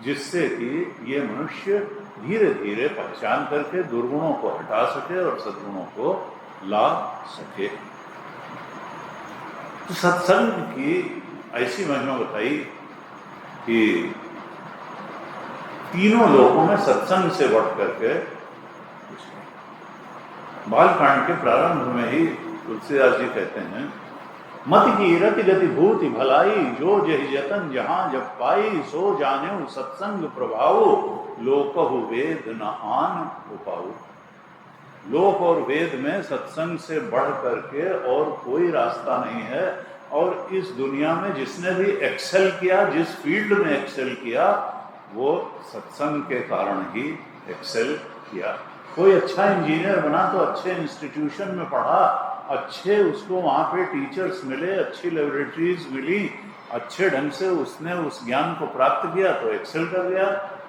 जिससे कि ये मनुष्य धीरे धीरे पहचान करके दुर्गुणों को हटा सके और सद्गुणों को ला सके। तो सत्संग की ऐसी महिमा बताई कि तीनों लोकों में सत्संग से बढ़ करके, बालकांड के प्रारंभ में ही तुलसीदास जी कहते हैं मत की रति गति भूति भलाई, जो जहि जतन जहां जब पाई, सो जाने सत्संग प्रभाव, लोकहु वेद न आन उपाऊ। लोक और वेद में सत्संग से बढ़ करके और कोई रास्ता नहीं है। और इस दुनिया में जिसने भी एक्सेल किया, जिस फील्ड में एक्सेल किया, वो सत्संग के कारण ही एक्सेल किया। कोई अच्छा इंजीनियर बना तो अच्छे इंस्टीट्यूशन में पढ़ा, अच्छे उसको वहाँ पे टीचर्स मिले, अच्छी लेबोरेटरीज मिली, अच्छे ढंग से उसने उस ज्ञान को प्राप्त किया तो एक्सेल कर गया।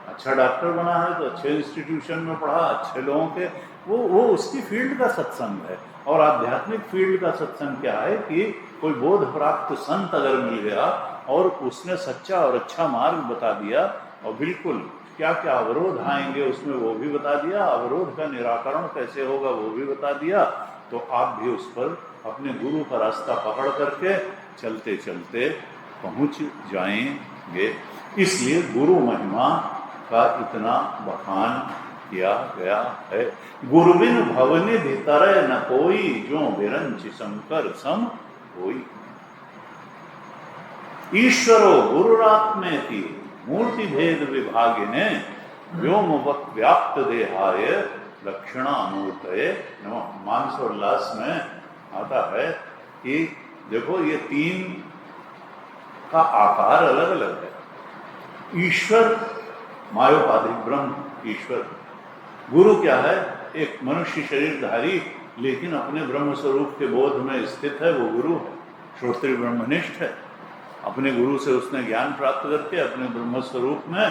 अच्छा डॉक्टर बना है तो अच्छे इंस्टीट्यूशन में पढ़ा, अच्छे लोगों के, वो उसकी फील्ड का सत्संग है। और आध्यात्मिक फील्ड का सत्संग क्या है कि कोई बोध प्राप्त संत अगर मिल गया और उसने सच्चा और अच्छा मार्ग बता दिया और बिल्कुल क्या क्या अवरोध आएंगे उसमें वो भी बता दिया, अवरोध का निराकरण कैसे होगा वो भी बता दिया, तो आप भी उस पर अपने गुरु का रास्ता पकड़ करके चलते चलते पहुंच जाएंगे। इसलिए गुरु महिमा का इतना बखान किया गया है। गुरुबिन भवनि भीतर न कोई, जो बिरंच शंकर सम होई। ईश्वरो गुरुरात्मेति मूर्ति भेद विभागिने, व्योमवत् व्याप्त देहाय लक्षणामूर्तये नमः। मानसोल्लास में आता है कि देखो ये तीन का आकार अलग अलग है। ईश्वर मायोपाधिक ब्रह्म ईश्वर, गुरु क्या है, एक मनुष्य शरीरधारी लेकिन अपने ब्रह्म स्वरूप के बोध में स्थित है, वो गुरु है। श्रोत्री ब्रह्मनिष्ठ है, अपने गुरु से उसने ज्ञान प्राप्त करके अपने ब्रह्म स्वरूप में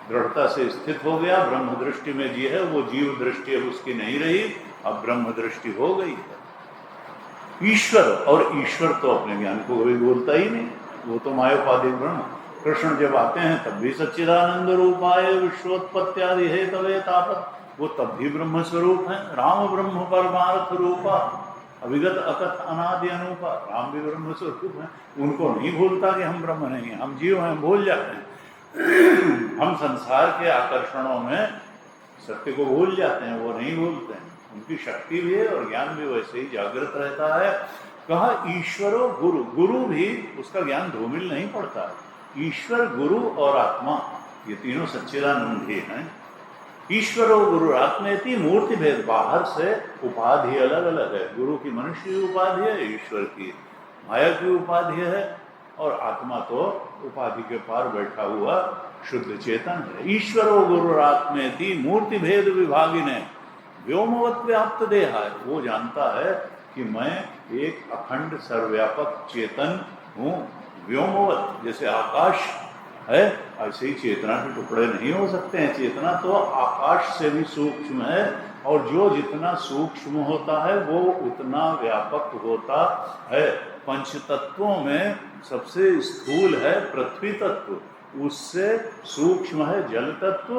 दृढ़ता से स्थित हो गया। ब्रह्म दृष्टि में जी है, वो जीव दृष्टि अब उसकी नहीं रही, अब ब्रह्म दृष्टि हो गई है। ईश्वर, और ईश्वर तो अपने ज्ञान को कभी बोलता ही नहीं, वो तो मायोपाधिक ब्रह्म। कृष्ण जब आते हैं तब भी सच्चिदानंद रूपाय विश्वोत्पत्त्यादि हेतवे तापत, वो तब भी ब्रह्म स्वरूप है। राम ब्रह्म परमार्थ रूपा अविगत अकथ अनादि अनूपा, राम भी ब्रह्म स्वरूप है। उनको नहीं भूलता कि हम ब्रह्म नहीं हैं, हम जीव हैं, भूल जाते हैं। हम संसार के आकर्षणों में सत्य को भूल जाते हैं, वो नहीं भूलते हैं। उनकी शक्ति भी है और ज्ञान भी वैसे ही जागृत रहता है। कहा ईश्वरो गुरु, गुरु भी उसका ज्ञान धूमिल नहीं पड़ता है। ईश्वर, गुरु और आत्मा ये तीनों सच्चिदानंद ही हैं। ईश्वरो गुरु आत्मेति मूर्ति भेद, बाहर से उपाधि अलग अलग है। गुरु की मनुष्य की उपाधि है, ईश्वर की माया की उपाधि है, और आत्मा तो उपाधि के पार बैठा हुआ शुद्ध चेतन है। ईश्वरो गुरु आत्मेति मूर्ति भेद विभागिने व्योमवत व्याप्त देहा है। वो जानता है कि मैं एक अखंड सर्वव्यापक चेतन हूँ। व्योमवत, जैसे आकाश है ऐसे ही चेतना के टुकड़े नहीं हो सकते हैं। चेतना तो आकाश से भी सूक्ष्म है, और जो जितना सूक्ष्म होता है वो उतना व्यापक होता है। पंच तत्वों में सबसे स्थूल है पृथ्वी तत्व, उससे सूक्ष्म है जल तत्व,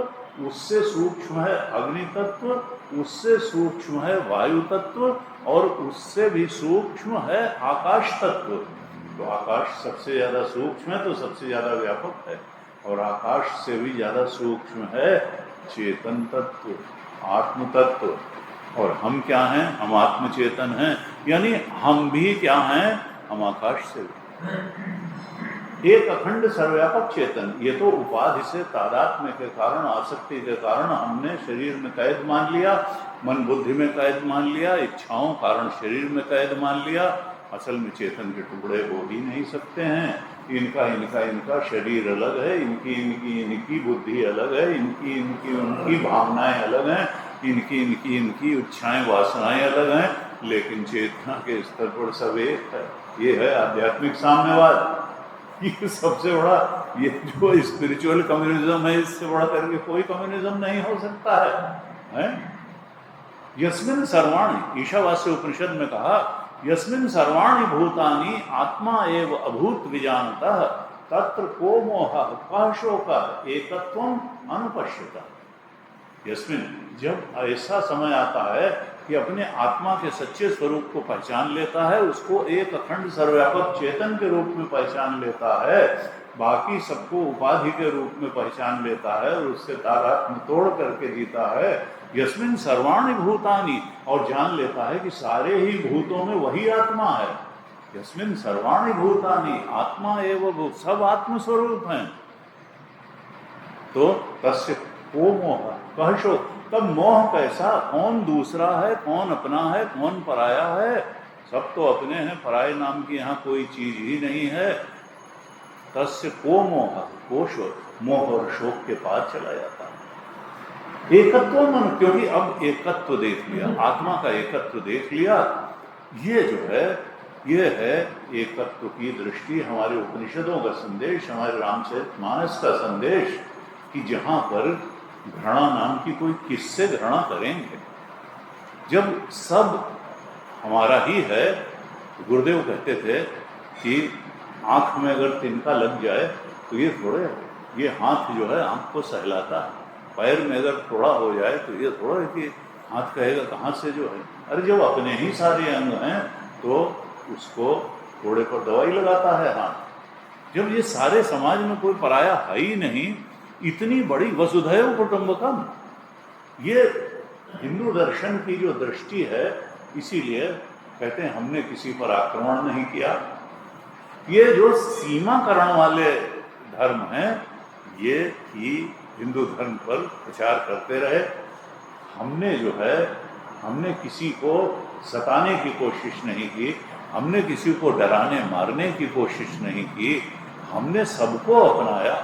उससे सूक्ष्म है अग्नि तत्व, उससे सूक्ष्म है वायु तत्व, और उससे भी सूक्ष्म है आकाश तत्व। तो आकाश सबसे ज्यादा सूक्ष्म है तो सबसे ज्यादा व्यापक है, और आकाश से भी ज्यादा सूक्ष्म है चेतन तत्व, आत्म तत्व। और हम क्या हैं? हम आत्म चेतन हैं, यानी हम भी क्या हैं? हम आकाश से भी एक अखंड सर्वव्यापक चेतन। ये तो उपाधि से तादात्म्य के कारण, आसक्ति के कारण हमने शरीर में कैद मान लिया, मन बुद्धि में कैद मान लिया, इच्छाओं कारण शरीर में कैद मान लिया। असल में चेतन के टुकड़े हो ही नहीं सकते हैं। इनका शरीर अलग है, इनकी बुद्धि अलग है, उनकी भावनाएं अलग हैं, इनकी इच्छाएं वासनाएं अलग हैं, लेकिन चेतना के स्तर पर सब एक है। ये है आध्यात्मिक साम्यवाद। ये सबसे बड़ा, ये जो स्पिरिचुअल कम्युनिज्म है, इससे बड़ा करके कोई कम्युनिज्म नहीं हो सकता है? यस्मिन सर्वाणि, ईशावास्य उपनिषद में कहा, यस्मिन सर्वाणि भूतानि आत्मा एव अभूत विजानतः तत्र को मोह कः शोकः एकत्वम अनुपश्यतः। यस्मिन, जब ऐसा समय आता है कि अपने आत्मा के सच्चे स्वरूप को पहचान लेता है, उसको एक अखंड सर्वव्यापक चेतन के रूप में पहचान लेता है, बाकी सबको उपाधि के रूप में पहचान लेता है, और उससे तादात्म्य तोड़ करके जीता है। यस्मिन सर्वाणि भूतानि, और जान लेता है कि सारे ही भूतों में वही आत्मा है। यस्मिन सर्वाणि भूतानि आत्मा एव भूत, सब आत्मस्वरूप हैं। तो तस्य को मोह कः शोक, तब मोह कैसा? कौन दूसरा है, कौन अपना है, कौन पराया है? सब तो अपने हैं, पराये नाम की यहाँ कोई चीज ही नहीं है। तस्य को मोह, को शोक, मोह और शोक के पास चला जाता है। एकत्व मन, क्योंकि अब एकत्व देख लिया, आत्मा का एकत्व देख लिया। ये जो है, ये है एकत्व की दृष्टि। हमारे उपनिषदों का संदेश, हमारे रामचरितमानस का संदेश, कि जहाँ पर घृणा नाम की कोई किससे घृणा करेंगे? जब सब हमारा ही है। गुरुदेव कहते थे कि आँख में अगर तिनका लग जाए तो ये हाथ जो है आँख को सहलाता है। पैर में अगर थोड़ा हो जाए तो ये थोड़ा है कि हाथ कहेगा कहाँ से जो है। अरे जब अपने ही सारे अंग हैं तो उसको थोड़े पर दवाई लगाता है हाथ। जब ये सारे समाज में कोई पराया है ही नहीं, इतनी बड़ी वसुधैव कुटुंबकम, ये हिंदू दर्शन की जो दृष्टि है, इसीलिए कहते हैं हमने किसी पर आक्रमण नहीं किया। ये जो सीमाकरण वाले धर्म हैं, ये ही हिंदू धर्म पर प्रचार करते रहे। हमने जो है, हमने किसी को सताने की कोशिश नहीं की, हमने किसी को डराने मारने की कोशिश नहीं की, हमने सबको अपनाया।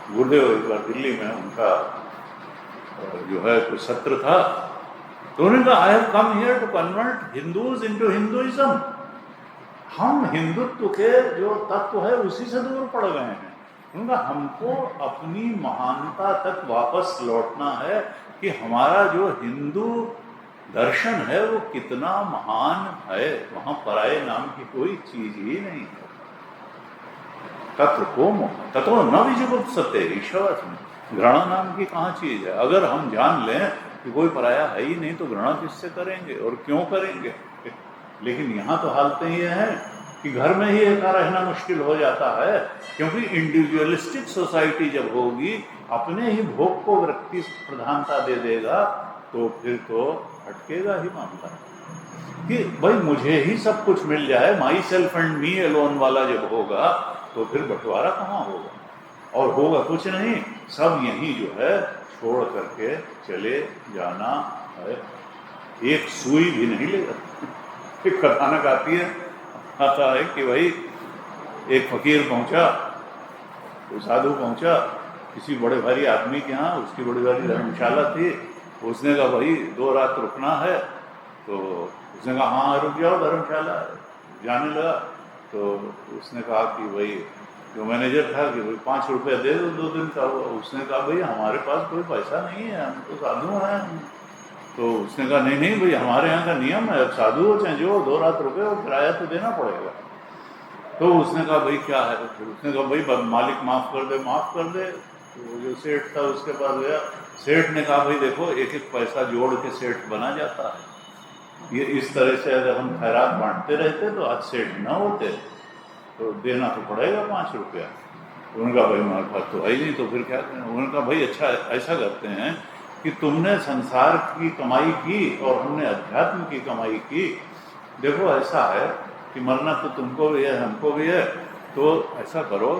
गुरुदेव एक बार दिल्ली में उनका जो है कोई सत्र था, तो उन्होंने कहा I have come here to convert Hindus into Hinduism. हम हिंदुत्व के जो तत्व है उसी से दूर पड़ गए हैं। उनका हमको अपनी महानता तक वापस लौटना है कि हमारा जो हिंदू दर्शन है वो कितना महान है। वहां पराये नाम की कोई चीज ही नहीं है। तत्र को मोह तत्व न विजुगुप्सते, ईश्वर में घृणा नाम की कहाँ चीज है। अगर हम जान लें कि कोई पराया है ही नहीं तो घृणा किससे करेंगे और क्यों करेंगे। लेकिन यहाँ तो हालतें ये हैं कि घर में ही एका रहना मुश्किल हो जाता है, क्योंकि इंडिविजुअलिस्टिक सोसाइटी जब होगी, अपने ही भोग को व्यक्ति प्रधानता दे देगा, तो फिर तो हटकेगा ही मामला। कि भाई मुझे ही सब कुछ मिल जाए, my self and me alone वाला जब होगा तो फिर बंटवारा कहाँ होगा, और होगा कुछ नहीं, सब यही जो है छोड़ करके चले जाना है, एक सुई भी नहीं लेगा। एक कथानक आती है, आता है कि भाई एक फकीर पहुंचा, तो साधु पहुंचा किसी बड़े भारी आदमी के यहाँ, उसकी बड़ी भारी धर्मशाला थी। उसने कहा भाई 2 रात रुकना है, तो उसने कहा हाँ रुक जाओ, धर्मशाला है। जाने लगा तो उसने कहा कि भाई, जो मैनेजर था, कि भाई 5 रुपया दे दो, 2 दिन का हुआ। उसने कहा भाई हमारे पास कोई पैसा नहीं है, हम तो साधु हैं। तो उसने कहा नहीं नहीं भाई, हमारे यहाँ का नियम है, साधु हो चाहे जो, 2 रात रुके और किराया तो देना पड़ेगा। तो उसने कहा भाई क्या है, फिर उसने कहा भाई मालिक माफ़ कर दे, माफ़ कर दे। तो जो सेठ था उसके पास गया, सेठ ने कहा भाई देखो, एक एक पैसा जोड़ के सेठ बना जाता है, ये इस तरह से अगर हम खैरात बांटते रहते तो आज सेठ न होते, तो देना तो पड़ेगा 5 रुपया। उनका भाई हमारे पास तो है ही नहीं, तो फिर क्या करें। उनका भाई अच्छा ऐसा करते हैं कि तुमने संसार की कमाई की और हमने अध्यात्म की कमाई की, देखो ऐसा है कि मरना तो तुमको भी है, हमको भी है, तो ऐसा करो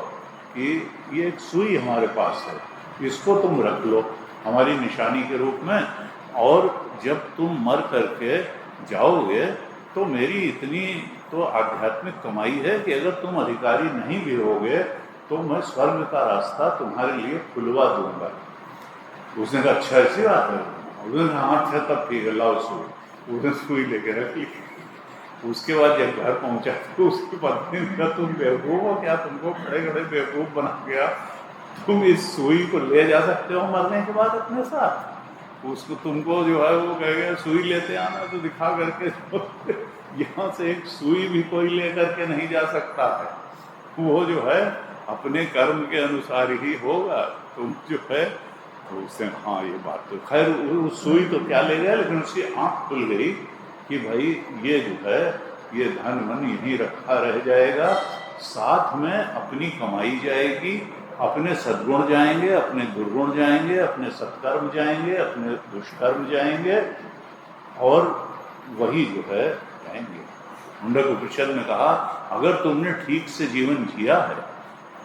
कि ये एक सुई हमारे पास है, इसको तुम रख लो हमारी निशानी के रूप में, और जब तुम मर करके जाओगे तो मेरी इतनी तो आध्यात्मिक कमाई है कि अगर तुम अधिकारी नहीं भी होगे तो मैं स्वर्ग का रास्ता तुम्हारे लिए खुलवा दूंगा। उसने कहा अच्छा ऐसी बात है। उसने कहा हाँ अच्छा तब ठीक है, लाओ सुई। उसने सुई लेके रख ली। उसके बाद जब घर पहुंचा तो उसकी पत्नी ने कहा तुम बेवकूफ हो क्या, तुमको खड़े खड़े बेवकूफ बना गया, तुम इस सुई को ले जा सकते हो मरने के बाद अपने साथ, उसको तुमको जो है वो कहेगा सुई लेते आना, तो दिखा करके यहाँ से एक सुई भी कोई ले करके नहीं जा सकता है, वो जो है अपने कर्म के अनुसार ही होगा। तुम जो है तो उससे हाँ ये बात तो खैर, उस सुई तो क्या ले गया, लेकिन उसकी आँख खुल गई कि भाई ये जो है ये धन मन यहीं रखा रह जाएगा, साथ में अपनी कमाई जाएगी, अपने सद्गुण जाएंगे, अपने दुर्गुण जाएंगे, अपने सत्कर्म जाएंगे, अपने दुष्कर्म जाएंगे, और वही जो है जाएंगे। मुंडक उपनिषद ने कहा अगर तुमने ठीक से जीवन जिया है,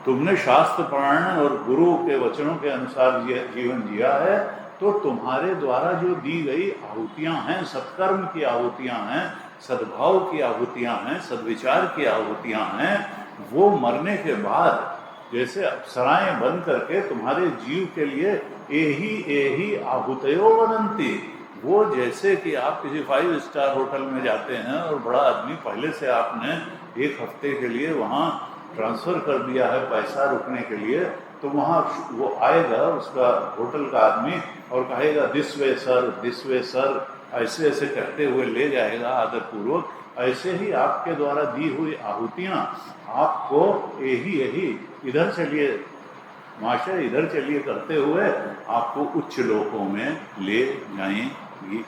तुमने शास्त्र पुराण और गुरु के वचनों के अनुसार जीवन जिया है, तो तुम्हारे द्वारा जो दी गई आहुतियां हैं, सत्कर्म की आहुतियां हैं, सद्भाव की आहुतियां हैं, सद्विचार की आहुतियां हैं, वो मरने के बाद जैसे अप्सराएं बन करके तुम्हारे जीव के लिए एही एही आहुतयो बनंती, वो जैसे कि आप किसी 5 स्टार होटल में जाते हैं और बड़ा आदमी पहले से आपने 1 हफ्ते के लिए वहाँ ट्रांसफ़र कर दिया है पैसा रुकने के लिए, तो वहाँ वो आएगा उसका होटल का आदमी और कहेगा दिस वे सर, ऐसे ऐसे कहते हुए ले जाएगा आदरपूर्वक। ऐसे ही आपके द्वारा दी हुई आहुतियाँ आपको यही इधर चलिए माशा, इधर चलिए करते हुए आपको उच्च लोकों में ले जाएंगी।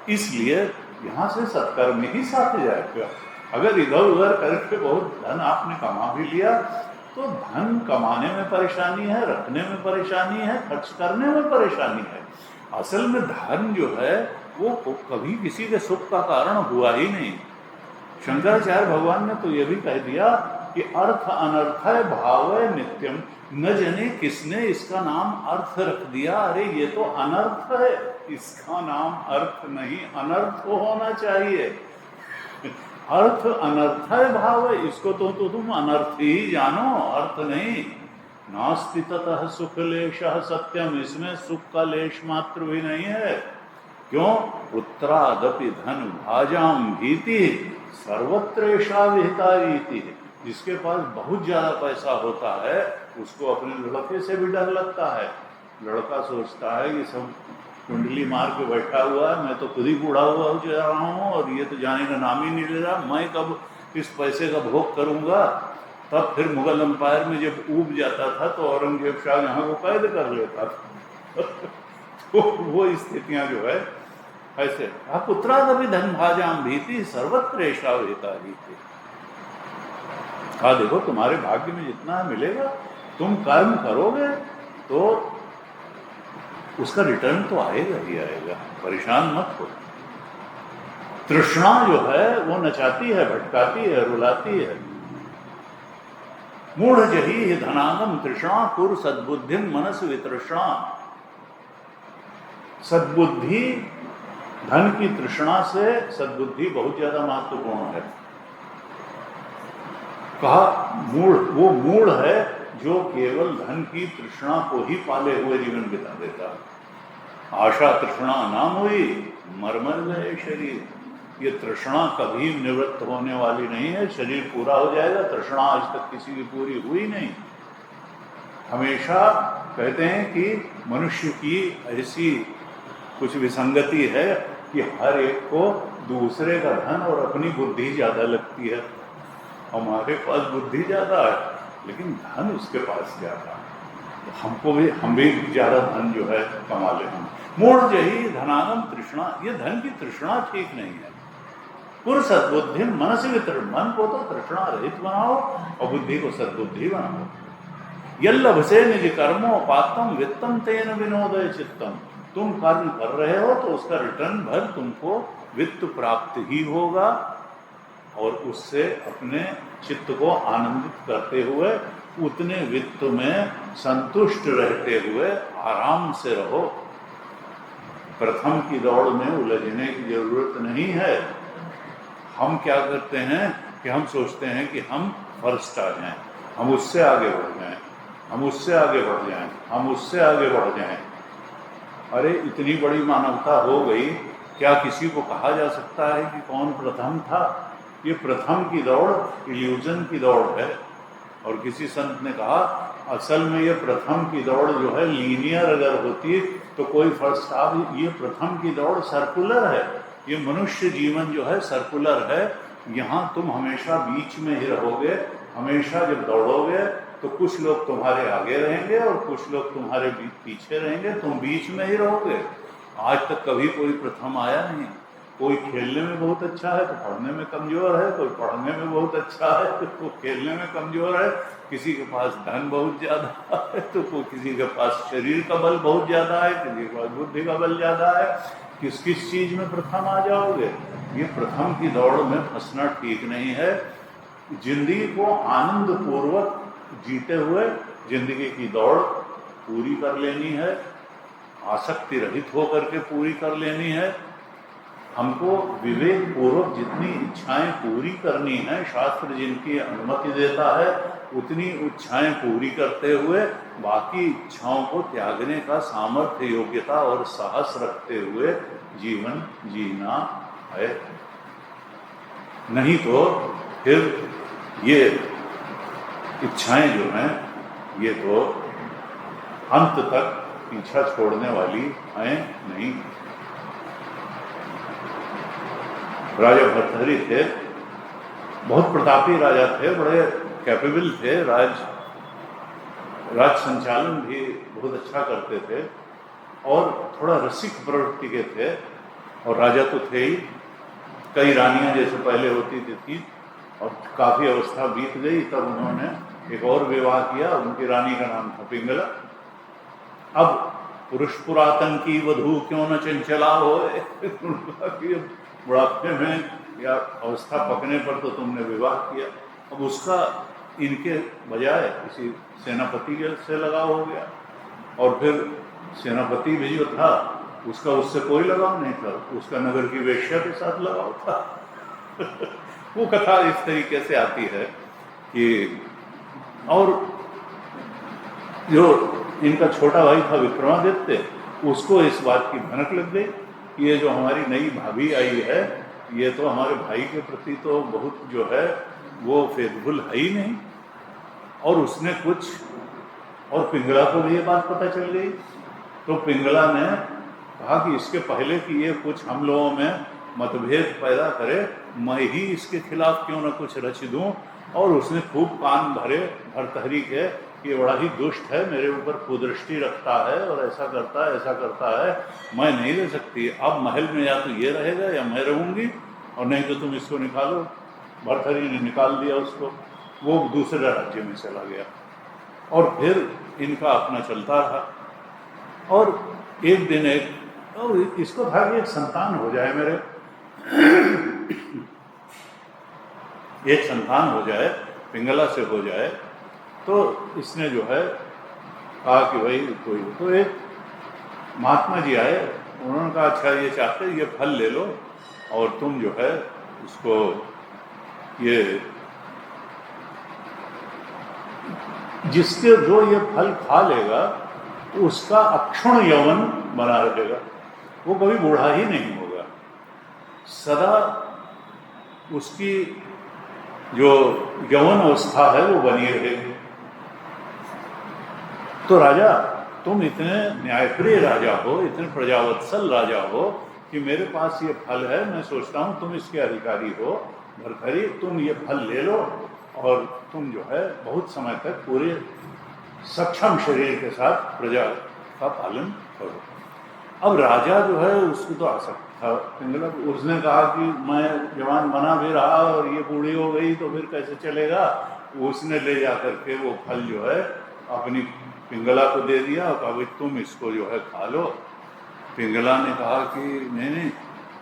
इसलिए यहाँ से सत्कर्म ही साथ जाएगा। अगर इधर उधर करके बहुत धन आपने कमा भी लिया तो धन कमाने में परेशानी है, रखने में परेशानी है, खर्च करने में परेशानी है। असल में धन जो है वो कभी किसी के सुख का कारण हुआ ही नहीं। शंकराचार्य भगवान ने तो ये भी कह दिया कि अर्थ अनर्थय भावय नित्यम, न जाने किसने इसका नाम अर्थ रख दिया। अरे ये तो अनर्थ है, इसका नाम अर्थ नहीं अनर्थ होना चाहिए। अर्थ अनर्थय भाव है, इसको तो तुम अनर्थ ही जानो, अर्थ नहीं। नास्ति ततः सुख लेशः सत्यम, इसमें सुख का लेश मात्र भी नहीं है। क्यों? पुत्रादपि धन भाजाम भीति सर्वत्रेषा विहिता रीति। जिसके पास बहुत ज्यादा पैसा होता है उसको अपने लड़के से भी डर लगता है। लड़का सोचता है कि सब कुंडली मार के बैठा हुआ है, मैं तो खुद ही बूढ़ा हुआ जा रहा हूँ और ये तो जाने का नाम ही नहीं ले रहा, मैं कब इस पैसे का भोग करूँगा। तब फिर मुगल एम्पायर में जब ऊब जाता था तो औरंगजेब शाह यहाँ को कैद कर लेता था। तो वो स्थितियाँ जो है ऐसे। पुत्रादपि धन भाजाम भीति सर्वत्रेषा विहिता रीति। देखो तुम्हारे भाग्य में जितना मिलेगा, तुम कर्म करोगे तो उसका रिटर्न तो आएगा ही आएगा, परेशान मत हो। तृष्णा जो है वो नचाती है, भटकाती है, रुलाती है। मूढ़ जही धनागम तृष्णा पुर सद्बुद्धि मनस वितृष्णा। सद्बुद्धि, धन की तृष्णा से सद्बुद्धि बहुत ज्यादा महत्वपूर्ण है। कहा मूढ़, वो मूढ़ है जो केवल धन की तृष्णा को ही पाले हुए जीवन बिता देता। आशा तृष्णा नाम हुई, मरमर गए शरीर। ये तृष्णा कभी निवृत्त होने वाली नहीं है। शरीर पूरा हो जाएगा, तृष्णा आज तक किसी की पूरी हुई नहीं। हमेशा कहते हैं कि मनुष्य की ऐसी कुछ विसंगति है कि हर एक को दूसरे का धन और अपनी बुद्धि ज्यादा लगती है। हमारे पास बुद्धि ज्यादा है लेकिन धन उसके पास ज्यादा है, तो हमको भी, हम भी ज्यादा धन जो है कमा ले। हम मूढ़ जही धनागम तृष्णा, ये धन की तृष्णा ठीक नहीं है। पुर सद्बुद्धि मनस वितरण, मन को तो तृष्णा रहित बनाओ और बुद्धि को सद्बुद्धि बनाओ। यल्लभ से निज कर्मो पातम वित्तम तेन विनोदय चित्तम। तुम कर्म कर रहे हो तो उसका रिटर्न भर तुमको वित्त प्राप्त ही होगा, और उससे अपने चित्त को आनंदित करते हुए उतने वित्त में संतुष्ट रहते हुए आराम से रहो। प्रथम की दौड़ में उलझने की जरूरत नहीं है। हम क्या करते हैं कि हम सोचते हैं कि हम फर्स्ट आ जाएं, हम उससे आगे बढ़ जाएं, हम उससे आगे बढ़ जाएं, हम उससे आगे बढ़ जाएं। अरे इतनी बड़ी मानवता हो गई, क्या किसी को कहा जा सकता है कि कौन प्रथम था? ये प्रथम की दौड़ इल्यूजन की दौड़ है। और किसी संत ने कहा असल में ये प्रथम की दौड़ जो है लीनियर अगर होती तो कोई फर्स्ट आ, ये प्रथम की दौड़ सर्कुलर है। ये मनुष्य जीवन जो है सर्कुलर है। यहाँ तुम हमेशा बीच में ही रहोगे। हमेशा जब दौड़ोगे तो कुछ लोग तुम्हारे आगे रहेंगे और कुछ लोग तुम्हारे पीछे रहेंगे, तुम बीच में ही रहोगे। आज तक कभी कोई प्रथम आया नहीं। कोई खेलने में बहुत अच्छा है तो पढ़ने में कमजोर है, कोई पढ़ने में बहुत अच्छा है तो कोई खेलने में कमजोर है, किसी के पास धन बहुत ज्यादा है तो किसी के पास शरीर का बल बहुत ज्यादा है, किसी के पास बुद्धि का बल ज्यादा है। किस किस चीज में प्रथम आ जाओगे? ये प्रथम की दौड़ में फंसना ठीक नहीं है। जिंदगी को आनंद पूर्वक जीते हुए जिंदगी की दौड़ पूरी कर लेनी है, आसक्ति रहित होकर के पूरी कर लेनी है। हमको विवेक पूर्वक जितनी इच्छाएं पूरी करनी है, शास्त्र जिनकी अनुमति देता है उतनी इच्छाएं पूरी करते हुए बाकी इच्छाओं को त्यागने का सामर्थ्य, योग्यता और साहस रखते हुए जीवन जीना है। नहीं तो फिर ये इच्छाएं जो हैं ये तो अंत तक पीछा छोड़ने वाली हैं नहीं। राजा भर्तहरि थे, बहुत प्रतापी राजा थे, बड़े कैपेबल थे, राज संचालन भी बहुत अच्छा करते थे और थोड़ा रसिक प्रवृत्ति के थे। और राजा तो थे ही, कई रानियां जैसे पहले होती थी और काफी अवस्था बीत गई तब उन्होंने एक और विवाह किया। उनकी रानी का नाम था पिंगला। अब पुरुष पुरातन की वधू क्यों न चंचला हो, बुढ़ापे में या अवस्था पकने पर तो तुमने विवाह किया। अब उसका इनके बजाय किसी सेनापति के से लगाव हो गया। और फिर सेनापति भी जो था उसका उससे कोई लगाव नहीं था, उसका नगर की वेश्या के साथ लगाव था। वो कथा इस तरीके से आती है कि, और जो इनका छोटा भाई था विक्रमादित्य, उसको इस बात की भनक लग गई कि ये जो हमारी नई भाभी आई है ये तो हमारे भाई के प्रति तो बहुत जो है वो फेथफुल है ही नहीं। और उसने कुछ, और पिंगला को भी ये बात पता चल गई तो पिंगला ने कहा कि इसके पहले कि ये कुछ हम लोगों में मतभेद पैदा करे, मैं ही इसके खिलाफ क्यों न कुछ रच दूं। और उसने खूब कान भरे भर्तहरि के, ये बड़ा ही दुष्ट है, मेरे ऊपर कुदृष्टि रखता है और ऐसा करता है, ऐसा करता है, मैं नहीं रह सकती। अब महल में या तो ये रहेगा या मैं रहूंगी, और नहीं तो तुम इसको निकालो। भर्तहरि ने निकाल दिया उसको, वो दूसरे राज्य में चला गया। और फिर इनका अपना चलता रहा। और एक दिन और इसको था कि एक संतान हो जाए मेरे, एक संतान हो जाए, पिंगला से हो जाए, तो इसने जो है कहा कि भाई कोई, तो एक महात्मा जी आए, उन्होंने कहा अच्छा ये चाहते ये फल ले लो और तुम जो है इसको ये जिसके जो ये फल खा लेगा उसका अक्षुण यौवन बना रहेगा, वो कभी बूढ़ा ही नहीं होगा, सदा उसकी जो यौवन अवस्था है वो बनी रहेगी। तो राजा तुम इतने न्यायप्रिय राजा हो, इतने प्रजावत्सल राजा हो कि मेरे पास ये फल है, मैं सोचता हूँ तुम इसके अधिकारी हो भरथरी, तुम ये फल ले लो और तुम जो है बहुत समय तक पूरे सक्षम शरीर के साथ प्रजा का पालन करो। अब राजा जो है उसको तो आसक्त था पिंगला, उसने कहा कि मैं जवान बना भी रहा और ये बूढ़ी हो गई तो फिर कैसे चलेगा। उसने ले जा करके वो फल जो है अपनी पिंगला को दे दिया और कहा भाई तुम इसको जो है खा लो। पिंगला ने कहा कि नहीं,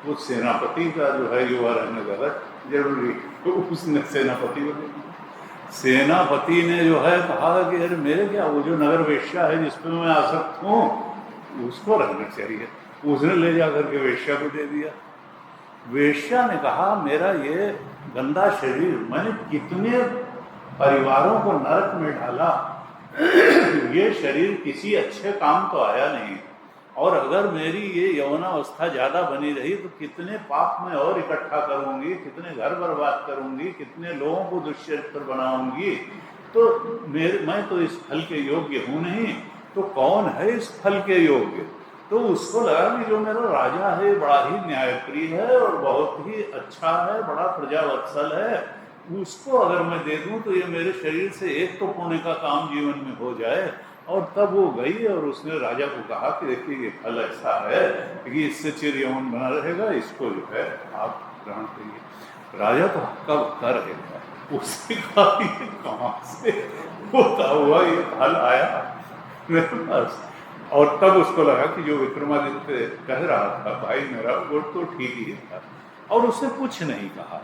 वो सेनापति का जो है युवा रहने का जरूरी, तो उसने सेनापति को दे दिया। सेनापति ने जो है कहा कि अरे मेरे क्या, वो जो नगर वेश्या है जिस पर मैं आसक्त हूँ उसको रहना चाहिए। उसने ले जा करके वेश्या को दे दिया। वेश्या ने कहा मेरा ये गंदा शरीर मैंने कितने परिवारों को नरक में डाला, ये शरीर किसी अच्छे काम तो आया नहीं, और अगर मेरी ये यौवनावस्था ज़्यादा बनी रही तो कितने पाप मैं और इकट्ठा करूंगी, कितने घर बर्बाद करूंगी, कितने लोगों को दुष्चरित्र बनाऊंगी, तो मैं तो इस फल के योग्य हूँ नहीं, तो कौन है इस फल के योग्य। तो उसको लगा कि जो मेरा राजा है बड़ा ही न्यायप्रिय है और बहुत ही अच्छा है, बड़ा प्रजावत्सल है, उसको अगर मैं दे दूं तो ये मेरे शरीर से एक तो पुण्य का काम जीवन में हो जाए। और तब वो गई और उसने राजा को कहा कि देखिए ये फल ऐसा है कि इससे चिर यौवन बना रहेगा, इसको जो है आप ग्रहण करिए। राजा तो कब कर रहेगा, उसने कहा ये कहाँ से होता हुआ ये फल आया मेरे पास। और तब उसको लगा कि जो विक्रमादित्य कह रहा था भाई मेरा वो तो ठीक ही था, और उसने कुछ नहीं कहा,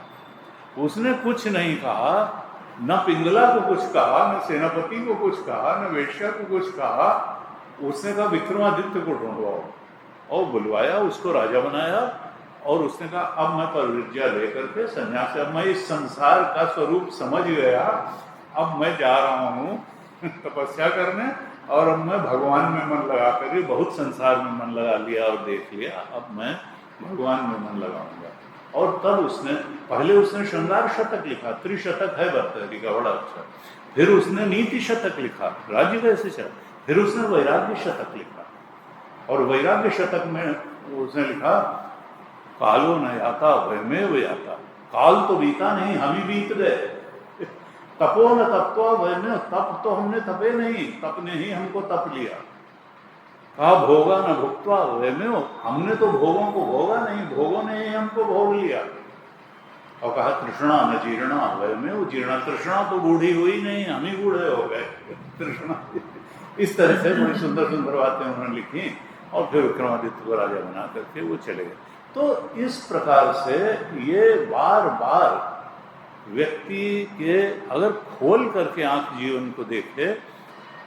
उसने कुछ नहीं कहा, न पिंगला को कुछ कहा, न सेनापति को कुछ कहा, न वेश्या को कुछ कहा। उसने कहा विक्रमादित्य को ढूंढवाओ, और बुलवाया, उसको राजा बनाया, और उसने कहा अब मैं परिव्रज्या लेकर के संन्यास, अब मैं इस संसार का स्वरूप समझ गया, अब मैं जा रहा हूँ तपस्या करने, और अब मैं भगवान में मन लगा करके, बहुत संसार में मन लगा लिया और देख लिया, अब मैं भगवान में मन लगाऊंगा। और तब उसने पहले उसने श्रृंगार शतक लिखा, त्रिशतक है भरतहरि का बड़ा अच्छा, फिर उसने नीति शतक लिखा, राज्य कैसे चल, फिर उसने वैराग्य शतक लिखा, और वैराग्य शतक में उसने लिखा कालो न याता वयमेव याता, काल तो बीता नहीं हम ही बीत गए, तपो न तपतो वयमेव, तप तो हमने तपे नहीं, तप ने ही हमको तप लिया। कहा भोगा न भुक्त्वा वयमेव, हमने तो भोगों को भोगा नहीं, भोगों ने ही हमको भोग लिया। और कहा तृष्णा न जीर्णा वयमेव जीर्णा, तृष्णा तो बूढ़ी हुई नहीं, हम ही बूढ़े हो गए तृष्णा। इस तरह से बड़ी सुंदर सुंदर बातें उन्होंने लिखी, और फिर विक्रमादित्य को राजा बना करके वो चले गए। तो इस प्रकार से ये बार बार व्यक्ति के अगर खोल करके आंख जीवन को देखे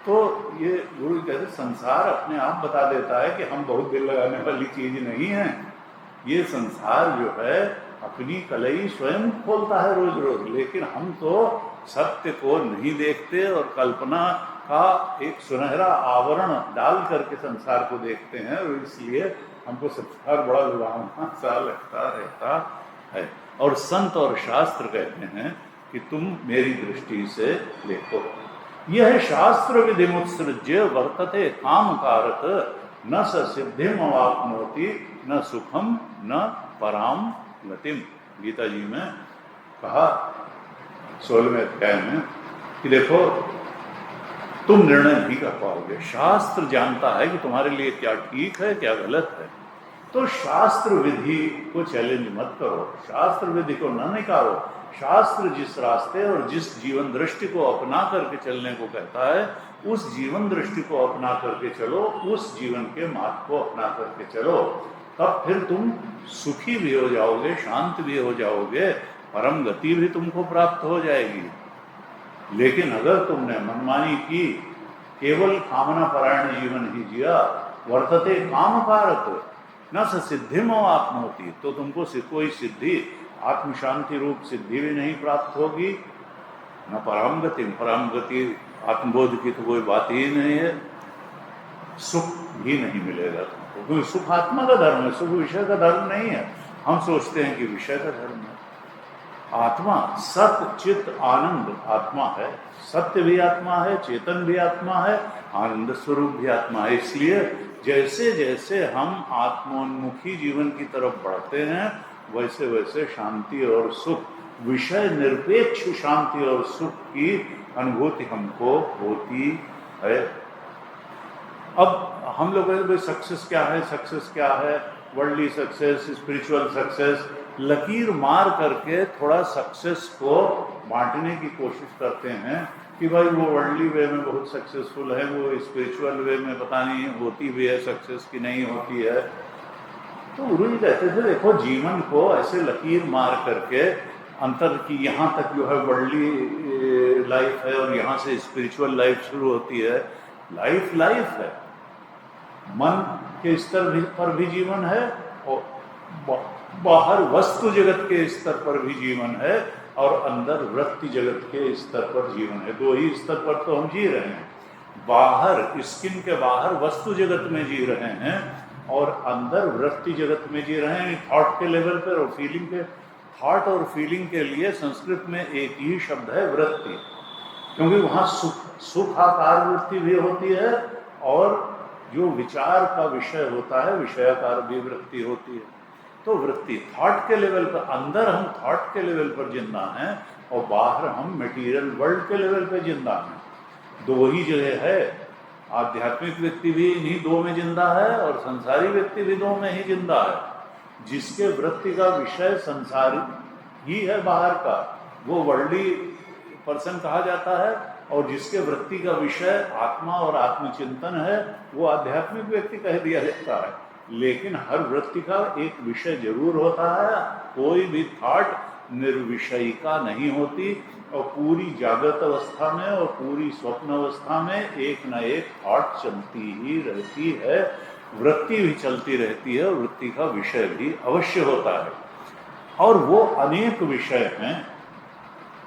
तो ये गुरु कहते संसार अपने आप बता देता है कि हम बहुत दिल लगाने वाली चीज नहीं है। ये संसार जो है अपनी कलई स्वयं खोलता है रोज रोज, लेकिन हम तो सत्य को नहीं देखते और कल्पना का एक सुनहरा आवरण डाल करके संसार को देखते हैं, और इसलिए हमको संसार बड़ा लुभावना सा लगता रहता है। और संत और शास्त्र कहते हैं कि तुम मेरी दृष्टि से देखो, यह शास्त्र विधि मुत्सृज्य वर्तते काम कारक, न स सिद्धिम अवाप्नोति न सुखम न पराम गतिम। गीता जी में कहा 16वें अध्याय में कि देखो तुम निर्णय नहीं कर पाओगे, शास्त्र जानता है कि तुम्हारे लिए क्या ठीक है क्या गलत है, तो शास्त्र विधि को चैलेंज मत करो, शास्त्र विधि को न निकालो। शास्त्र जिस रास्ते और जिस जीवन दृष्टि को अपना करके चलने को कहता है, उस जीवन दृष्टि को अपना करके चलो, उस जीवन के मार्ग को अपना करके चलो। तब फिर तुम सुखी भी हो जाओगे, शांत भी हो जाओगे, परम गति भी तुमको प्राप्त हो जाएगी। लेकिन अगर तुमने मनमानी की, केवल कामना परायण जीवन ही जिया, वर्तते काम कारक न स सिद्धिमो आपनोति, तो तुमको कोई सिद्धि, आत्म शांति रूप सिद्धि भी नहीं प्राप्त होगी, न परम गति। परम गति आत्मबोध की तो कोई बात ही नहीं है, सुख भी नहीं मिलेगा तुमको, क्योंकि सुख आत्मा का धर्म है, सुख विषय का धर्म नहीं है। हम सोचते हैं कि विषय का धर्म है। आत्मा सत चित आनंद आत्मा है, सत्य भी आत्मा है, चेतन भी आत्मा है, आनंद स्वरूप भी आत्मा है। इसलिए जैसे जैसे हम आत्मोन्मुखी जीवन की तरफ बढ़ते हैं, वैसे वैसे शांति और सुख, विषय निरपेक्ष शांति और सुख की अनुभूति हमको होती है। अब हम लोग भाई सक्सेस क्या है, सक्सेस क्या है, वर्ल्डली सक्सेस, स्पिरिचुअल सक्सेस, लकीर मार करके थोड़ा सक्सेस को बांटने की कोशिश करते हैं कि भाई वो वर्ल्डली वे में बहुत सक्सेसफुल है, वो स्पिरिचुअल वे में पता नहीं होती भी है सक्सेस की नहीं होती है। तो गुरु जी कहते थे देखो, जीवन को ऐसे लकीर मार करके अंतर की यहाँ तक जो है वर्ल्डली लाइफ है और यहाँ से स्पिरिचुअल लाइफ शुरू होती है। लाइफ लाइफ है, मन के स्तर पर भी जीवन है और बाहर वस्तु जगत के स्तर पर भी जीवन है और अंदर वृत्ति जगत के स्तर पर जीवन है। दो ही स्तर पर तो हम जी रहे हैं, बाहर स्किन के बाहर वस्तु जगत में जी रहे हैं और अंदर वृत्ति जगत में जी रहे हैं, थॉट के लेवल पर और फीलिंग के। थॉट और फीलिंग के लिए संस्कृत में एक ही शब्द है वृत्ति, क्योंकि वहाँ सुखाकार वृत्ति भी होती है और जो विचार का विषय होता है विषयाकार भी वृत्ति होती है। तो वृत्ति थॉट के लेवल पर, अंदर हम थॉट के लेवल पर जिंदा हैं और बाहर हम मटेरियल वर्ल्ड के लेवल पर जिंदा हैं। दो ही जगह है, आध्यात्मिक व्यक्ति भी इन्हीं दो में जिंदा है और संसारी व्यक्ति भी दो में ही जिंदा है। जिसके वृत्ति का विषय संसार ही है बाहर का, वो वर्ल्डली पर्सन कहा जाता है, और जिसके वृत्ति का विषय आत्मा और आत्मचिंतन है वो आध्यात्मिक व्यक्ति कह दिया जाता है। लेकिन हर वृत्ति का एक विषय जरूर होता है, कोई भी थॉट निर्विषयी का नहीं होती, और पूरी जागृत अवस्था में और पूरी स्वप्न अवस्था में एक न एक थॉट चलती ही रहती है, वृत्ति भी चलती रहती है और वृत्ति का विषय भी अवश्य होता है। और वो अनेक विषय हैं,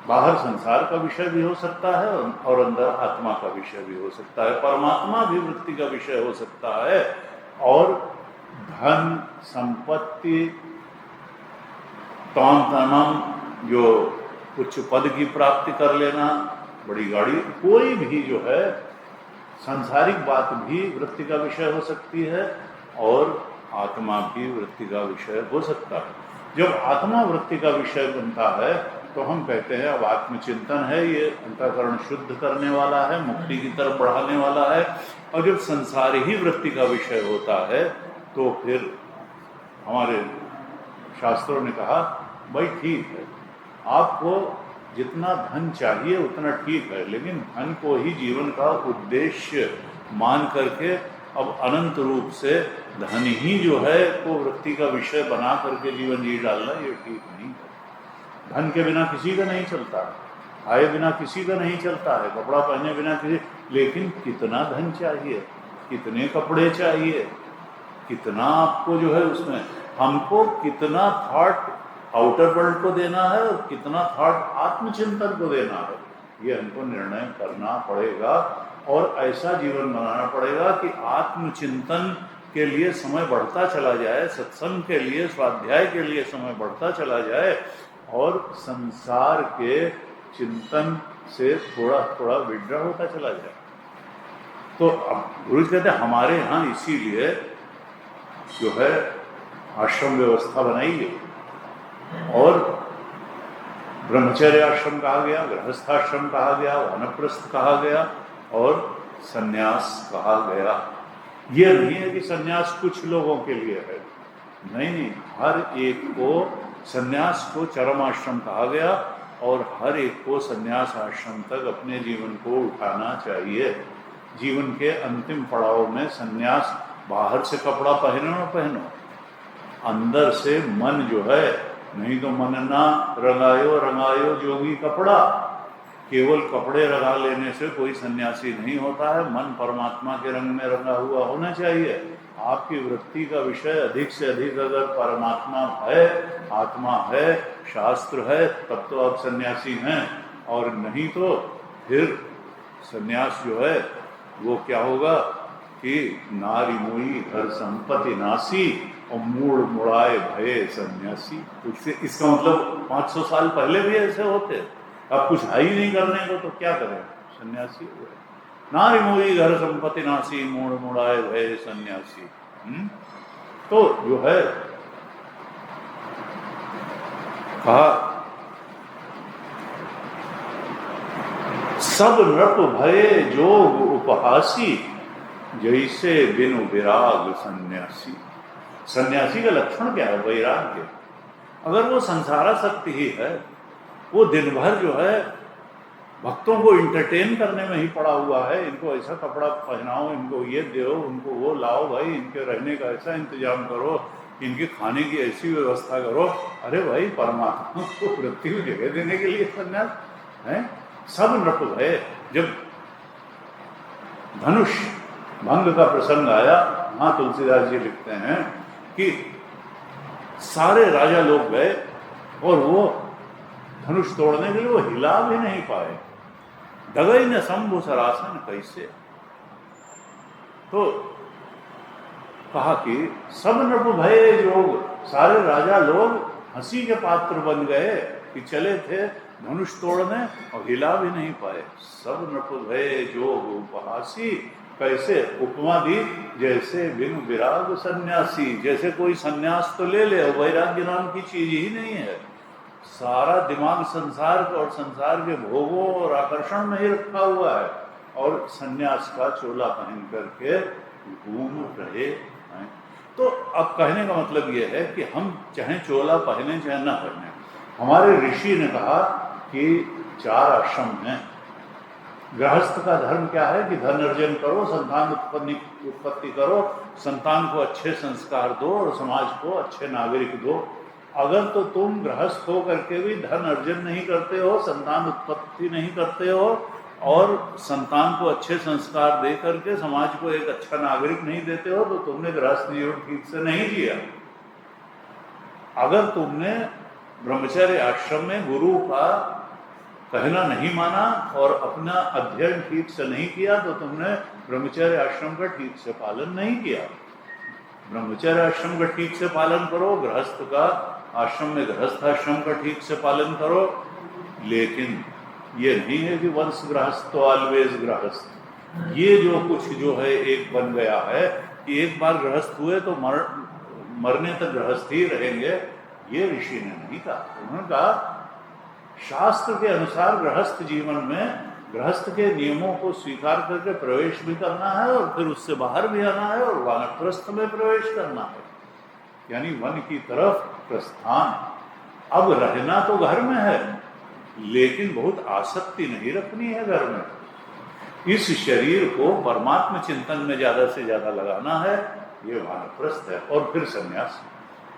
बाहर संसार का विषय भी हो सकता है और अंदर आत्मा का विषय भी हो सकता है, परमात्मा भी वृत्ति का विषय हो सकता है, और धन संपत्ति तमाम जो उच्च पद की प्राप्ति कर लेना, बड़ी गाड़ी, कोई भी जो है सांसारिक बात भी वृत्ति का विषय हो सकती है और आत्मा भी वृत्ति का विषय हो सकता है। जब आत्मा वृत्ति का विषय बनता है तो हम कहते हैं अब आत्मचिंतन है, ये अंतःकरण शुद्ध करने वाला है, मुक्ति की तरफ बढ़ाने वाला है। और जब संसार ही वृत्ति का विषय होता है तो फिर हमारे शास्त्रों ने कहा भाई ठीक है, आपको जितना धन चाहिए उतना ठीक है, लेकिन धन को ही जीवन का उद्देश्य मान करके अब अनंत रूप से धन ही जो है को वृत्ति का विषय बना करके जीवन जी डालना ये ठीक नहीं है। धन के बिना किसी का नहीं चलता है, आए बिना किसी का नहीं चलता है, कपड़ा पहने बिना किसी, लेकिन कितना धन चाहिए, कितने कपड़े चाहिए, कितना आपको जो है उसमें, हमको कितना थॉट आउटर वर्ल्ड को देना है और कितना थॉट आत्मचिंतन को देना है, ये हमको निर्णय करना पड़ेगा। और ऐसा जीवन बनाना पड़ेगा कि आत्मचिंतन के लिए समय बढ़ता चला जाए, सत्संग के लिए, स्वाध्याय के लिए समय बढ़ता चला जाए और संसार के चिंतन से थोड़ा थोड़ा विड्रॉ होता चला जाए। तो अब गुरु जी कहते हैं हमारे यहाँ इसीलिए जो है आश्रम व्यवस्था बनाई गई और ब्रह्मचर्य आश्रम कहा गया, गृहस्थाश्रम कहा गया, वानप्रस्थ कहा गया और सन्यास कहा गया। ये नहीं है कि सन्यास कुछ लोगों के लिए है, नहीं, हर एक को सन्यास को चरम आश्रम कहा गया और हर एक को सन्यास आश्रम तक अपने जीवन को उठाना चाहिए। जीवन के अंतिम पड़ाव में सन्यास, बाहर से कपड़ा पहनो न पहनो, अंदर से मन जो है, नहीं तो मन ना रंगायो रंगायो जोगी कपड़ा, केवल कपड़े रंगा लेने से कोई सन्यासी नहीं होता है। मन परमात्मा के रंग में रंगा हुआ होना चाहिए। आपकी वृत्ति का विषय अधिक से अधिक अगर परमात्मा है, आत्मा है, शास्त्र है, तब तो आप सन्यासी हैं, और नहीं तो फिर सन्यास जो है वो क्या होगा कि नारी मोई घर संपत्ति नासी और मूड़ मुड़ाए भये सन्यासी। इसका मतलब 500 साल पहले भी ऐसे होते। अब कुछ है ही नहीं करने को तो क्या करें, सन्यासी हुए। नारी मोई घर संपत्ति नासी मूड़ मुड़ाए भये सन्यासी। तो जो है कहा सब नृप भये जोग उपहासी जैसे बिनु विराग सन्यासी। सन्यासी का लक्षण क्या है? वैराग्य। अगर वो संसारासक्ति ही है, वो दिन भर जो है भक्तों को इंटरटेन करने में ही पड़ा हुआ है, इनको ऐसा कपड़ा पहनाओ, इनको ये दो, उनको वो लाओ, भाई इनके रहने का ऐसा इंतजाम करो, इनके खाने की ऐसी व्यवस्था करो। अरे भाई, परमात्मा को वृत्ति में जगह देने के लिए सन्यास है। सब नृप भय। जब धनुष भंग का प्रसंग आया, वहां तुलसीदास जी लिखते हैं कि सारे राजा लोग गए और वो धनुष तोड़ने के लिए वो हिला भी नहीं पाए। डगई न शंभु सरासन कैसे। तो कहा कि सब नृप भय जोग, सारे राजा लोग हंसी के पात्र बन गए कि चले थे धनुष तोड़ने और हिला भी नहीं पाए। सब नृप भय जोग उपहासी, कैसे उपमा दी, जैसे बिनु विराग सन्यासी। जैसे कोई सन्यास तो ले ले, वैराग्य नाम की चीज ही नहीं है। सारा दिमाग संसार का और संसार के भोगों और आकर्षण में ही रखा हुआ है, और सन्यास का चोला पहन करके घूम रहे हैं। तो अब कहने का मतलब यह है कि हम चाहे चोला पहने चाहे ना पहने, हमारे ऋषि ने कहा कि 4 आश्रम हैं। गृहस्थ का धर्म क्या है कि धन अर्जन करो, संतान उत्पत्ति करो, संतान को अच्छे संस्कार दो और समाज को अच्छे नागरिक दो। अगर तो तुम गृहस्थ हो करके भी धन अर्जन नहीं करते हो, संतान उत्पत्ति नहीं करते हो और संतान को अच्छे संस्कार दे करके समाज को एक अच्छा नागरिक नहीं देते हो, तो तुमने गृहस्थ जीवन ठीक से नहीं जिया। अगर तुमने ब्रह्मचर्य आश्रम में गुरु का कहना नहीं माना और अपना अध्ययन ठीक से नहीं किया, तो तुमने ब्रह्मचर्य आश्रम का ठीक से पालन नहीं किया। ब्रह्मचर्य आश्रम का ठीक से पालन करो, गृहस्थ का आश्रम में गृहस्थ आश्रम का ठीक से पालन करो। लेकिन ये नहीं है कि वंश गृहस्थ तो ऑलवेज गृहस्थ। ये जो कुछ जो है एक बन गया है कि एक बार गृहस्थ हुए तो मरने तक गृहस्थ ही रहेंगे, ये ऋषि ने नहीं कहा। उन्होंने कहा शास्त्र के अनुसार गृहस्थ जीवन में गृहस्थ के नियमों को स्वीकार करके प्रवेश भी करना है और फिर उससे बाहर भी आना है और वानप्रस्थ में प्रवेश करना है, यानी वन की तरफ प्रस्थान। अब रहना तो घर में है, लेकिन बहुत आसक्ति नहीं रखनी है घर में। इस शरीर को परमात्मा चिंतन में ज्यादा से ज्यादा लगाना है, ये वानप्रस्थ है। और फिर सन्यास।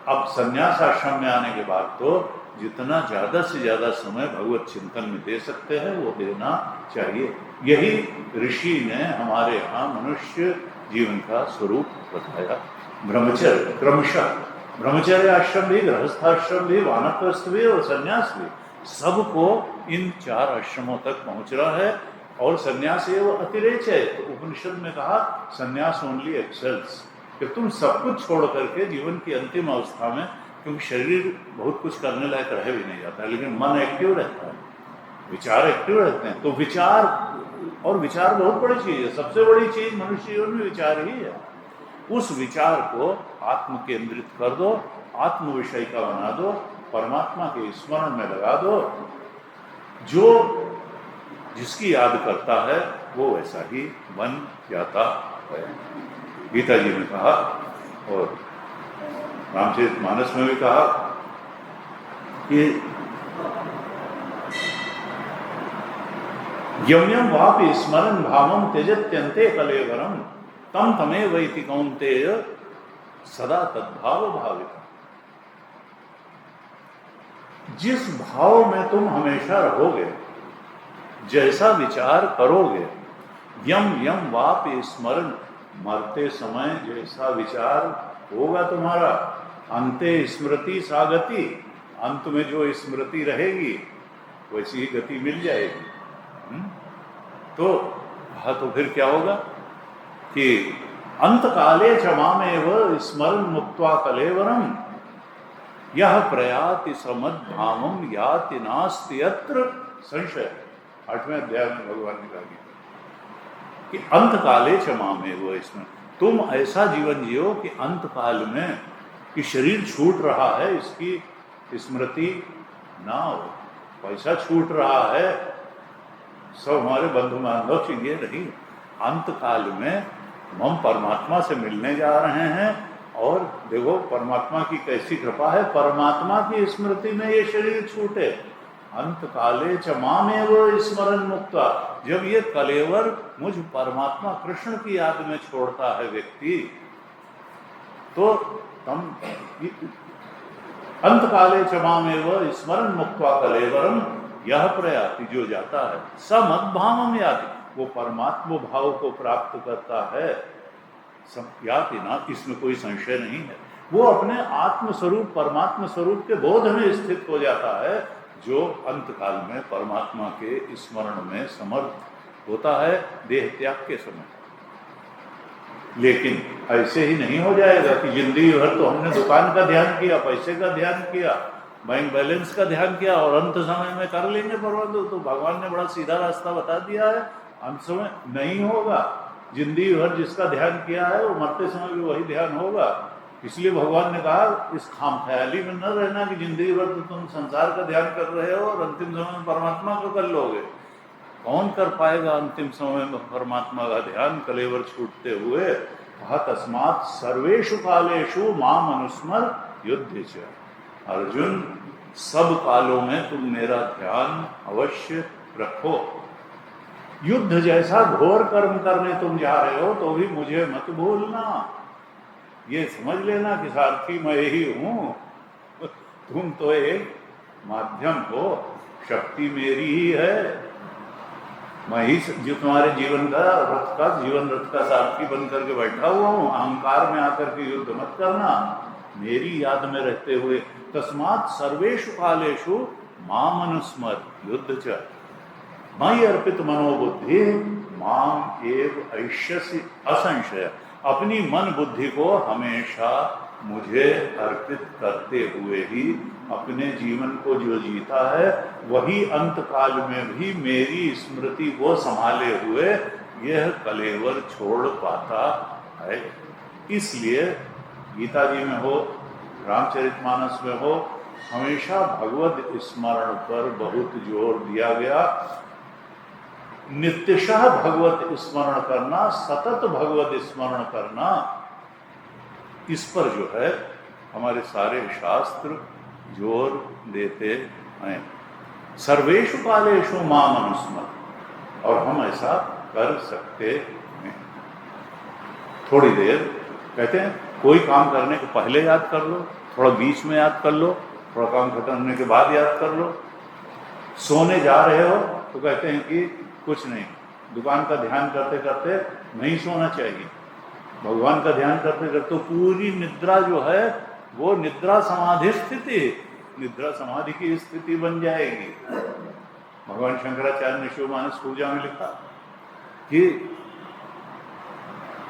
अब सन्यास आश्रम में आने के बाद तो जितना ज्यादा से ज्यादा समय भगवत चिंतन में दे सकते हैं वो देना चाहिए। यही ऋषि ने हमारे यहाँ मनुष्य जीवन का स्वरूप बताया। ब्रह्मचर्य क्रमशः, ब्रह्मचर्य आश्रम भी, गृहस्थाश्रम भी, वानप्रस्थ भी और सन्यास भी, सबको इन 4 आश्रमों तक पहुंच रहा है। और सन्यास ये वो अतिरेक है। तो उपनिषद में कहा सन्यास ओनली एक्सेल्स, कि तुम सब कुछ छोड़ करके जीवन की अंतिम अवस्था में, क्योंकि शरीर बहुत कुछ करने लायक रह भी नहीं जाता है, लेकिन मन एक्टिव रहता है, विचार एक्टिव रहते हैं। तो विचार, और विचार बहुत बड़ी चीज है, सबसे बड़ी चीज मनुष्य जीवन में विचार ही है। उस विचार को आत्म केंद्रित कर दो, आत्म विषय का बना दो, परमात्मा के स्मरण में लगा दो। जो जिसकी याद करता है वो वैसा ही बन जाता है। गीता जी ने कहा और रामचरितमानस में भी कहा कि यम यम वापि स्मरण भावम त्यजत्यन्ते कलेवरम तम तमेव इति कौन्तेय सदा तद्भाव भाविता। जिस भाव में तुम हमेशा रहोगे, जैसा विचार करोगे, यम यम वाप स्मरण, मरते समय जैसा विचार होगा तुम्हारा, अंते स्मृति सागति, अंत में जो स्मृति रहेगी वैसी ही गति मिल जाएगी। तो फिर क्या होगा कि अंत काले च मामेव स्मरण मुक्त्वा कलेवरम यह प्रयाति समद्भावम याति नास्ति यत्र संशय। 8वें अध्याय में भगवान ने कहा कि अंत काले च मामेव, इसमें तुम ऐसा जीवन जियो कि अंत काल में कि शरीर छूट रहा है, इसकी स्मृति ना हो, पैसा छूट रहा है, सब हमारे बंधु बांधव चीजें रही, अंत काल में हम परमात्मा से मिलने जा रहे हैं। और देखो परमात्मा की कैसी कृपा है, परमात्मा की स्मृति में ये शरीर छूटे। अंत काले च मामेव स्मरण मुक्ता, जब ये कलेवर मुझ परमात्मा कृष्ण की याद में छोड़ता है व्यक्ति, तो हम अंत काले च मामेव स्मरण मुक्त्वा कलेवरम यह प्रयाति, जो जाता है समद्भावम याति, वो परमात्मा भाव को प्राप्त करता है, याति ना, इसमें कोई संशय नहीं है। वो अपने आत्म स्वरूप परमात्मा स्वरूप के बोध में स्थित हो जाता है, जो अंत काल में परमात्मा के स्मरण में समर्थ होता है देह त्याग के समय। लेकिन ऐसे ही नहीं हो जाएगा कि जिंदगी भर तो हमने दुकान का ध्यान किया, पैसे का ध्यान किया, बैंक बैलेंस का ध्यान किया और अंत समय में कर लेंगे परवाह। तो भगवान ने बड़ा सीधा रास्ता बता दिया है, अंत समय नहीं होगा। जिंदगी भर जिसका ध्यान किया है वो मरते समय भी वही ध्यान होगा। इसलिए भगवान ने कहा इस खामख्याली में न रहना कि जिंदगी भर तो तुम संसार का ध्यान कर रहे हो और अंतिम समय में परमात्मा को कर लोगे। कौन कर पाएगा अंतिम समय में परमात्मा का ध्यान कलेवर छूटते हुए। कहा तस्मात् सर्वेषु कालेषु माम अनुस्मर युद्धे च, अर्जुन सब कालों में तुम मेरा ध्यान अवश्य रखो। युद्ध जैसा घोर कर्म करने तुम जा रहे हो तो भी मुझे मत भूलना, ये समझ लेना कि सारथी मैं ही हूं, तुम तो एक माध्यम हो, शक्ति मेरी ही है, मैं ही जो तुम्हारे जीवन रथ का सारथी बन करके बैठा हुआ हूं। अहंकार में आकर के युद्ध मत करना, मेरी याद में रहते हुए। तस्मात् सर्वेषु कालेषु माम अनुस्मर युद्ध च मयि अर्पित मनोबुद्धि माम एव ऐष्यसि असंशय, अपनी मन बुद्धि को हमेशा मुझे अर्पित करते हुए ही अपने जीवन को जो जीता है वही अंत काल में भी मेरी स्मृति को संभाले हुए यह कलेवर छोड़ पाता है। इसलिए गीता जी में हो, रामचरितमानस में हो, हमेशा भगवत स्मरण पर बहुत जोर दिया गया। नित्यशः भगवत स्मरण करना, सतत भगवत स्मरण करना, इस पर जो है हमारे सारे शास्त्र जोर देते हैं। सर्वेषु कालेषु माम अनुस्मर, और हम ऐसा कर सकते हैं। थोड़ी देर कहते हैं कोई काम करने के पहले याद कर लो, थोड़ा बीच में याद कर लो, थोड़ा काम खत्म होने के बाद याद कर लो। सोने जा रहे हो तो कहते हैं कि कुछ नहीं, दुकान का ध्यान करते करते नहीं सोना चाहिए, भगवान का ध्यान करते करते पूरी निद्रा जो है वो निद्रा समाधि स्थिति, निद्रा समाधि की स्थिति बन जाएगी। भगवान शंकराचार्य ने शिवमानस पूजा में लिखा कि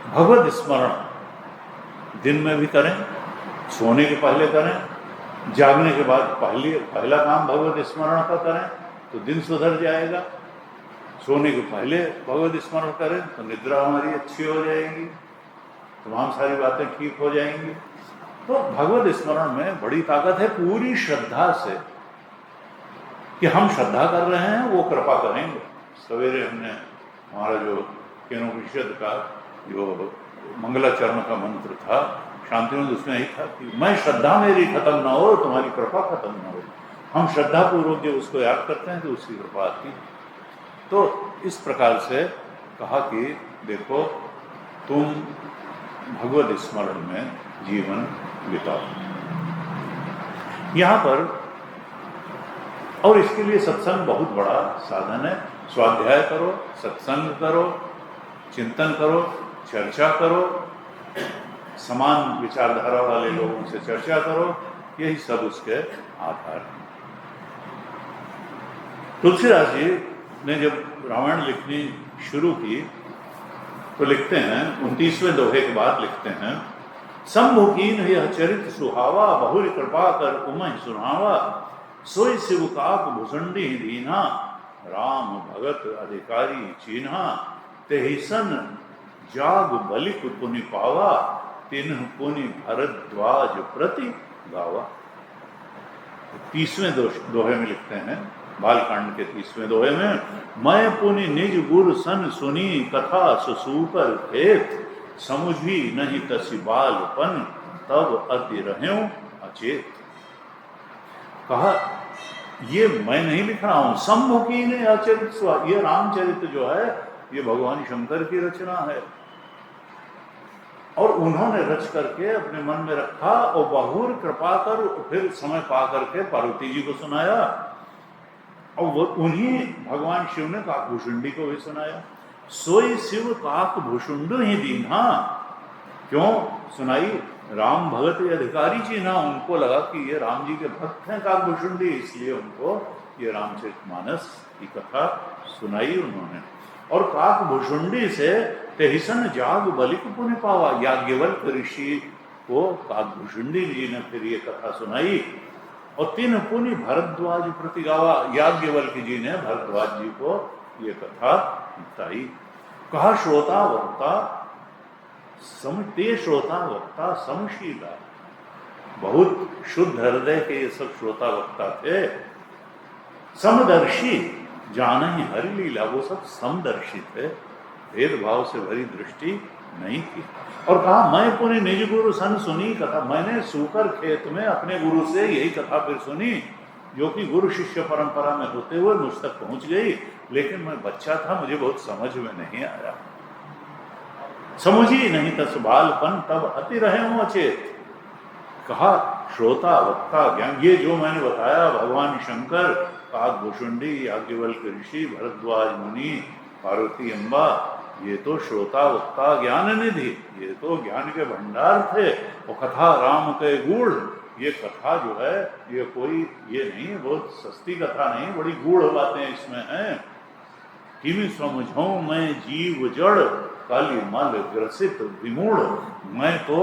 भगवत स्मरण दिन में भी करें, सोने के पहले करें, जागने के बाद पहला काम भगवत स्मरण का करें तो दिन सुधर जाएगा। सोने के पहले भगवत स्मरण करें तो निद्रा हमारी अच्छी हो जाएगी, तमाम सारी बातें ठीक हो जाएंगी। तो भगवत स्मरण में बड़ी ताकत है, पूरी श्रद्धा से कि हम श्रद्धा कर रहे हैं वो कृपा करेंगे। सवेरे हमने हमारा जो केनोपनिषद का जो मंगलाचरण का मंत्र था शांतिवंत, उसमें यही था कि मैं श्रद्धा मेरी खत्म ना हो, तुम्हारी कृपा खत्म ना हो। हम श्रद्धा पूर्वक जब उसको याद करते हैं तो उसकी कृपा आती है। तो इस प्रकार से कहा कि देखो तुम भगवत स्मरण में जीवन बिताओ। यहाँ पर और इसके लिए सत्संग बहुत बड़ा साधन है। स्वाध्याय करो, सत्संग करो, चिंतन करो, चर्चा करो, समान विचारधारा वाले लोगों से चर्चा करो, यही सब उसके आधार हैं। तुलसीदास जी ने जब रामायण लिखनी शुरू की तो लिखते हैं, 29वें दोहे के बाद लिखते हैं, शंभु कीन यह चरित सुहावा, बहुरी कृपा कर उमहि सुनावा, सोई शिव काक भुसंडी दीना, राम भगत अधिकारी चीन्हा, तेहि सन जाग बलिक पुनि पावा, तिन्ह पुनि भरद्वाज प्रति गावा। 30वें दोहे में लिखते हैं, बालकांड के 30वें दोहे में, मैं पुनि निज गुर सन सुनी, कथा सुसूकर खेत, समुझी नहीं तसी बालपन, तब अति रहें अचेत। कहा ये मैं नहीं लिख रहा हूं, शंभु की ने अचरित, ये रामचरित जो है ये भगवान शंकर की रचना है, और उन्होंने रच करके अपने मन में रखा और बहुर कृपा कर फिर समय पा करके पार्वती जी को सुनाया, और वो उन्हीं भगवान शिव ने काकभूषुंडी को भी सुनाया। सोई शिव काकभूषुंड ही दीन्हा, क्यों सुनाई? राम भगत अधिकारी जी ना, उनको लगा कि ये राम जी के भक्त हैं काकभूषुंडी, इसलिए उनको ये रामचरितमानस की कथा सुनाई उन्होंने। और काकभूषुंडी से तेहिसन जाग बलिक पुनि पावा, याज्ञवल्क ऋषि को काकभूषुंडी जी ने फिर ये कथा सुनाई, और तीन पुनि भरद्वाज प्रति गावा, याज्ञवल्क जी ने भरद्वाज जी को ये कथा बताई। कहा श्रोता वक्ता समते, श्रोता वक्ता समशीला, बहुत शुद्ध हृदय के ये सब श्रोता वक्ता थे। समदर्शी जान ही हरि लीला, वो सब समदर्शी थे, भेदभाव से भरी दृष्टि नहीं थी। और कहा मैं पुनि निज गुरु सन सुनी कथा, मैंने सूकर खेत में अपने गुरु से यही कथा फिर सुनी, जो कि गुरु शिष्य परंपरा में होते हुए मुझ तक पहुंच गई, लेकिन मैं बच्चा था, मुझे बहुत समझ में नहीं आया। समझी नहीं तस बालपन, तब अति रहे हूं अचेत। कहा श्रोता वक्ता ज्ञान, ये जो मैंने बताया भगवान शंकर, काकभूषुंडी, याज्ञवल्क ऋषि, भरद्वाज मुनि, पार्वती अम्बा, ये तो श्रोता वक्ता ज्ञान निधि, ये तो ज्ञान के भंडार थे। और कथा राम के गुण, ये कथा जो है ये कोई ये नहीं, बहुत सस्ती कथा नहीं, बड़ी गूढ़ बातें इसमें हैं। किमी समझो मैं जीव जड़, काली मल ग्रसित विमूढ़, मैं तो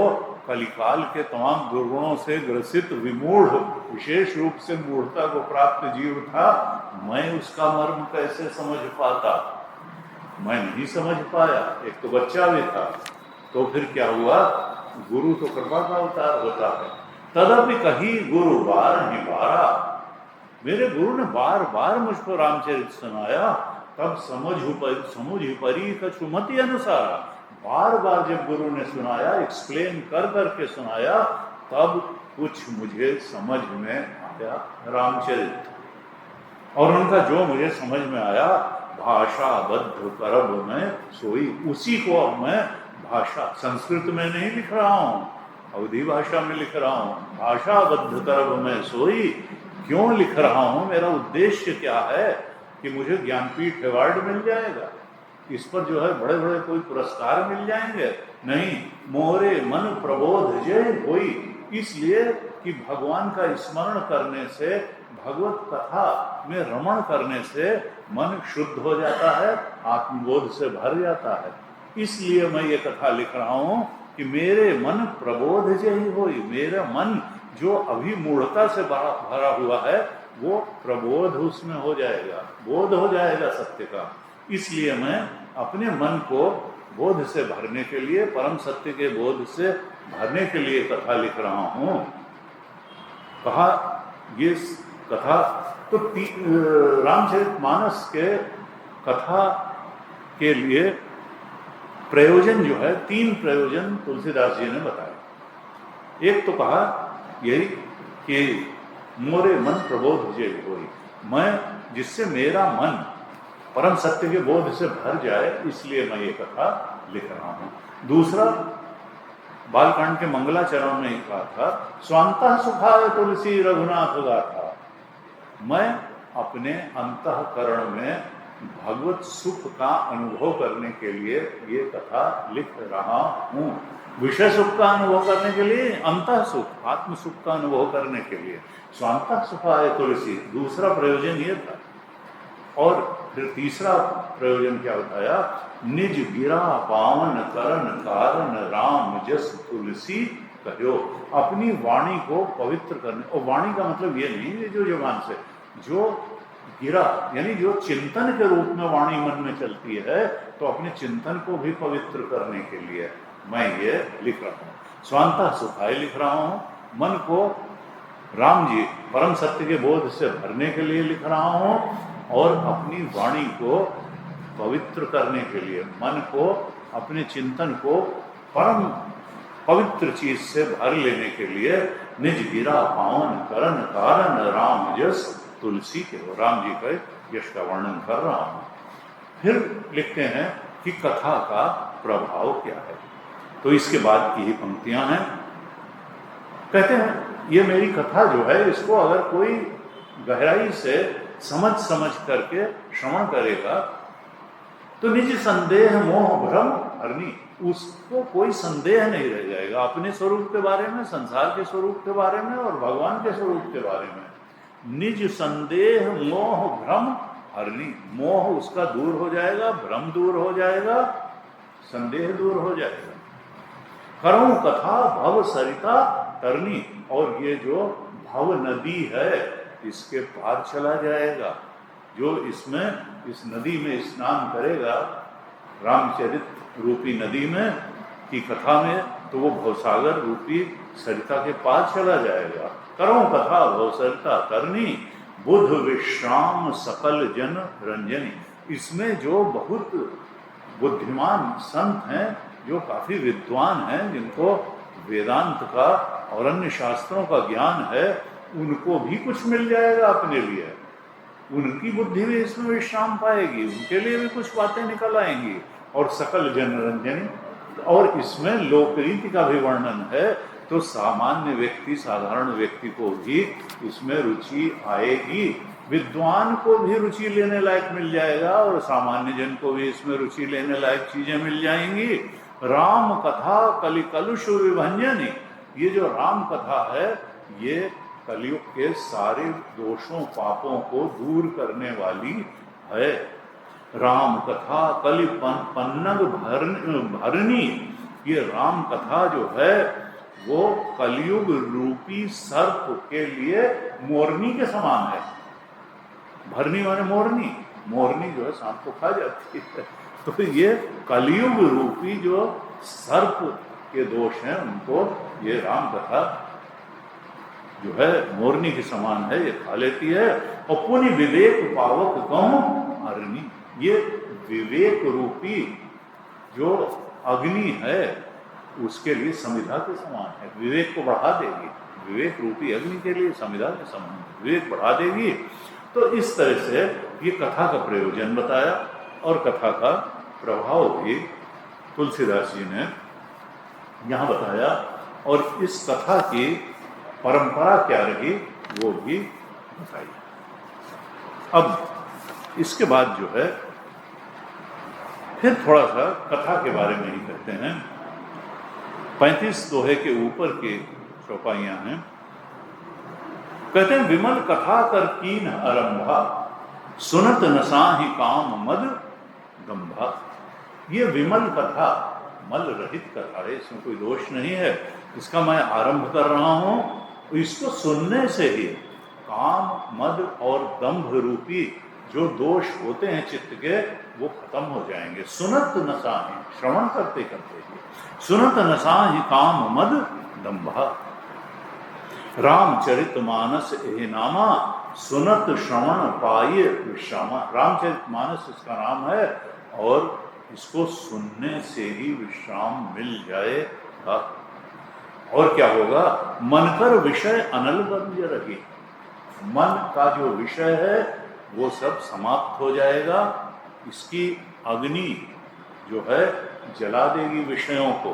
कलिकाल के तमाम दुर्गुणों से ग्रसित विमूढ़, विशेष रूप से मूढ़ता को प्राप्त जीव था, मैं उसका मर्म कैसे समझ पाता? मैं नहीं समझ पाया। एक तो बच्चा भी था, तो फिर क्या हुआ? गुरु तो कृपा का अवतार होता है। तदपि कही गुरु बार ही बारा, मेरे गुरु ने बार बार मुझको रामचरित सुनाया, तब समझ ही परी कछुमति अनुसारा, बार बार जब गुरु ने सुनाया, एक्सप्लेन कर करके सुनाया, तब कुछ मुझे समझ में आया रामचरित। और उनका जो मुझे समझ में आया, भाषा बद्ध करब में सोई, उसी को अब मैं भाषा संस्कृत में नहीं लिख रहा हूँ, अवधी भाषा में लिख रहा हूँ। भाषा बद्ध करब में सोई, क्यों लिख रहा हूँ? मेरा उद्देश्य क्या है कि मुझे ज्ञानपीठ अवार्ड मिल जाएगा, इस पर जो है बड़े बड़े कोई पुरस्कार मिल जाएंगे? नहीं, मोरे मन प्रबोध जय होई, इसलिए कि भगवान का स्मरण करने से, भगवत कथा में रमण करने से मन शुद्ध हो जाता है, आत्मबोध से भर जाता है। इसलिए मैं ये कथा लिख रहा हूँ कि मेरे मन प्रबोध जय होई, मेरा मन जो अभी मूढ़ता से भरा हुआ है, वो प्रबोध उसमें हो जाएगा, बोध हो जाएगा सत्य का। इसलिए मैं अपने मन को बोध से भरने के लिए, परम सत्य के बोध से भरने के लिए कथा लिख रहा हूं। कहा ये कथा तो रामचरितमानस के कथा के लिए प्रयोजन जो है, 3 प्रयोजन तुलसीदास जी ने बताए। एक तो कहा यही कि मोरे मन प्रबोध जय होई, मैं जिससे मेरा मन परम सत्य के बोध से भर जाए, इसलिए मैं ये कथा लिख रहा हूं। दूसरा, बालकांड के मंगलाचरण में कहा था, स्वांतः सुखाय तुलसी रघुनाथ गाथा, मैं अपने अंतःकरण में भगवत सुख का अनुभव करने के लिए ये कथा लिख रहा हूँ। विषय सुख का अनुभव करने के लिए, अंतः सुख आत्म सुख का अनुभव करने के लिए। स्वांतः सुखाय तुलसी, दूसरा प्रयोजन ये था। और फिर तीसरा प्रयोजन क्या बताया? निज गिरा पावन करन कारण राम जस तुलसी कहो। अपनी वाणी को पवित्र करने, और वाणी का मतलब ये नहीं है जो जबान से, जो गिरा यानी जो चिंतन के रूप में वाणी मन में चलती है, तो अपने चिंतन को भी पवित्र करने के लिए मैं ये लिख रहा हूँ। स्वांतः सुखाय लिख रहा हूँ, मन को राम जी परम सत्य के बोध से भरने के लिए लिख रहा हूँ, और अपनी वाणी को पवित्र करने के लिए, मन को, अपने चिंतन को परम पवित्र चीज से भर लेने के लिए निज गिरा पावन करन कारण राम जस तुलसी के, राम जी का यश का वर्णन कर रहा हूं। फिर लिखते हैं कि कथा का प्रभाव क्या है। तो इसके बाद की ही पंक्तियां हैं। कहते हैं ये मेरी कथा जो है, इसको अगर कोई गहराई से समझ करके श्रवण करेगा तो निज संदेह मोह भ्रम हरनी, उसको कोई संदेह नहीं रह जाएगा अपने स्वरूप के बारे में, संसार के स्वरूप के बारे में और भगवान के स्वरूप के बारे में। निज संदेह मोह भ्रम हरनी, मोह उसका दूर हो जाएगा, भ्रम दूर हो जाएगा, संदेह दूर हो जाएगा। करऊं कथा भव सरिता तरनी, और ये जो भव नदी है इसके पार चला जाएगा। जो इसमें इस नदी में स्नान करेगा, रामचरित रूपी नदी में की कथा में, तो वो भवसागर रूपी सरिता के पार चला जाएगा। करऊं कथा भव सरिता तरनी, बुध विश्राम सकल जन रंजनी। इसमें जो बहुत बुद्धिमान संत हैं, जो काफी विद्वान हैं, जिनको वेदांत का और अन्य शास्त्रों का ज्ञान है, उनको भी कुछ मिल जाएगा अपने लिए। उनकी बुद्धि भी इसमें विश्राम पाएगी, उनके लिए भी कुछ बातें निकल आएंगी। और सकल जनरंजनी, और इसमें लोकरीति का भी वर्णन है, तो सामान्य व्यक्ति, साधारण व्यक्ति को भी इसमें रुचि आएगी। विद्वान को भी रुचि लेने लायक मिल जाएगा, और सामान्य जन को भी इसमें रुचि लेने लायक चीजें मिल जाएंगी। राम कथा कलि कलुष विभंजनी, ये जो राम कथा है ये कलयुग के सारे दोषों पापों को दूर करने वाली है। राम कथा कलि पन्नग भरनी, ये राम कथा जो है वो कलयुग रूपी सर्प के लिए मोरनी के समान है। भरनी माने मोरनी, मोरनी जो है सांप को खा जाती है। तो ये कलयुग रूपी जो सर्प के दोष हैं उनको ये राम कथा जो है मोरनी के समान है, ये खा लेती है। और पुनि विवेक पावक कहूं अरनी, ये विवेक रूपी जो अग्नि है उसके लिए समिधा के समान है, विवेक को बढ़ा देगी। विवेक रूपी अग्नि के लिए समिधा के समान विवेक बढ़ा देगी। तो इस तरह से ये कथा का प्रयोजन बताया और कथा का प्रभाव भी तुलसीदास जी ने यहाँ बताया, और इस कथा की परंपरा क्या रही वो भी बताई। अब इसके बाद जो है फिर थोड़ा सा कथा के बारे में ही कहते हैं। 35 दोहे के ऊपर के चौपाइयां हैं। कहते हैं विमल कथा कर कीन आरंभा, सुनत नसाहि काम मद गंभा। ये विमल कथा मल रहित कथा है, इसमें कोई दोष नहीं है। इसका मैं आरंभ कर रहा हूं, इसको सुनने से ही काम मद और दंभ रूपी जो दोष होते हैं चित्त के वो खत्म हो जाएंगे। सुनत नसाहि, श्रवण करते करते ही, सुनत नसाहि काम मद दंभा। रामचरितमानस एहि नामा, सुनत श्रवण पाये विश्रामा। रामचरितमानस इसका नाम है, और इसको सुनने से ही विश्राम मिल जाएगा। और क्या होगा? मन कर विषय अनल बन रही, मन का जो विषय है वो सब समाप्त हो जाएगा। इसकी अग्नि जो है जला देगी विषयों को।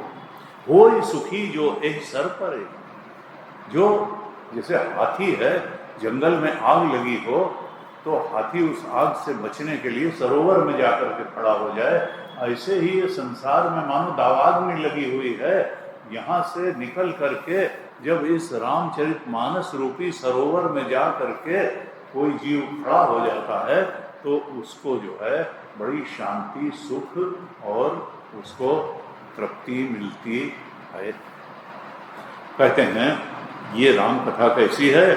होय सुखी जो एक सर पर है, जो जैसे हाथी है, जंगल में आग लगी हो तो हाथी उस आग से बचने के लिए सरोवर में जाकर के खड़ा हो जाए, ऐसे ही ये संसार में मानो दावाग्नि लगी हुई है। यहाँ से निकल करके जब इस रामचरितमानस रूपी सरोवर में जा करके कोई जीव खड़ा हो जाता है तो उसको जो है बड़ी शांति, सुख और उसको तृप्ति मिलती है। कहते हैं ये राम कथा कैसी है,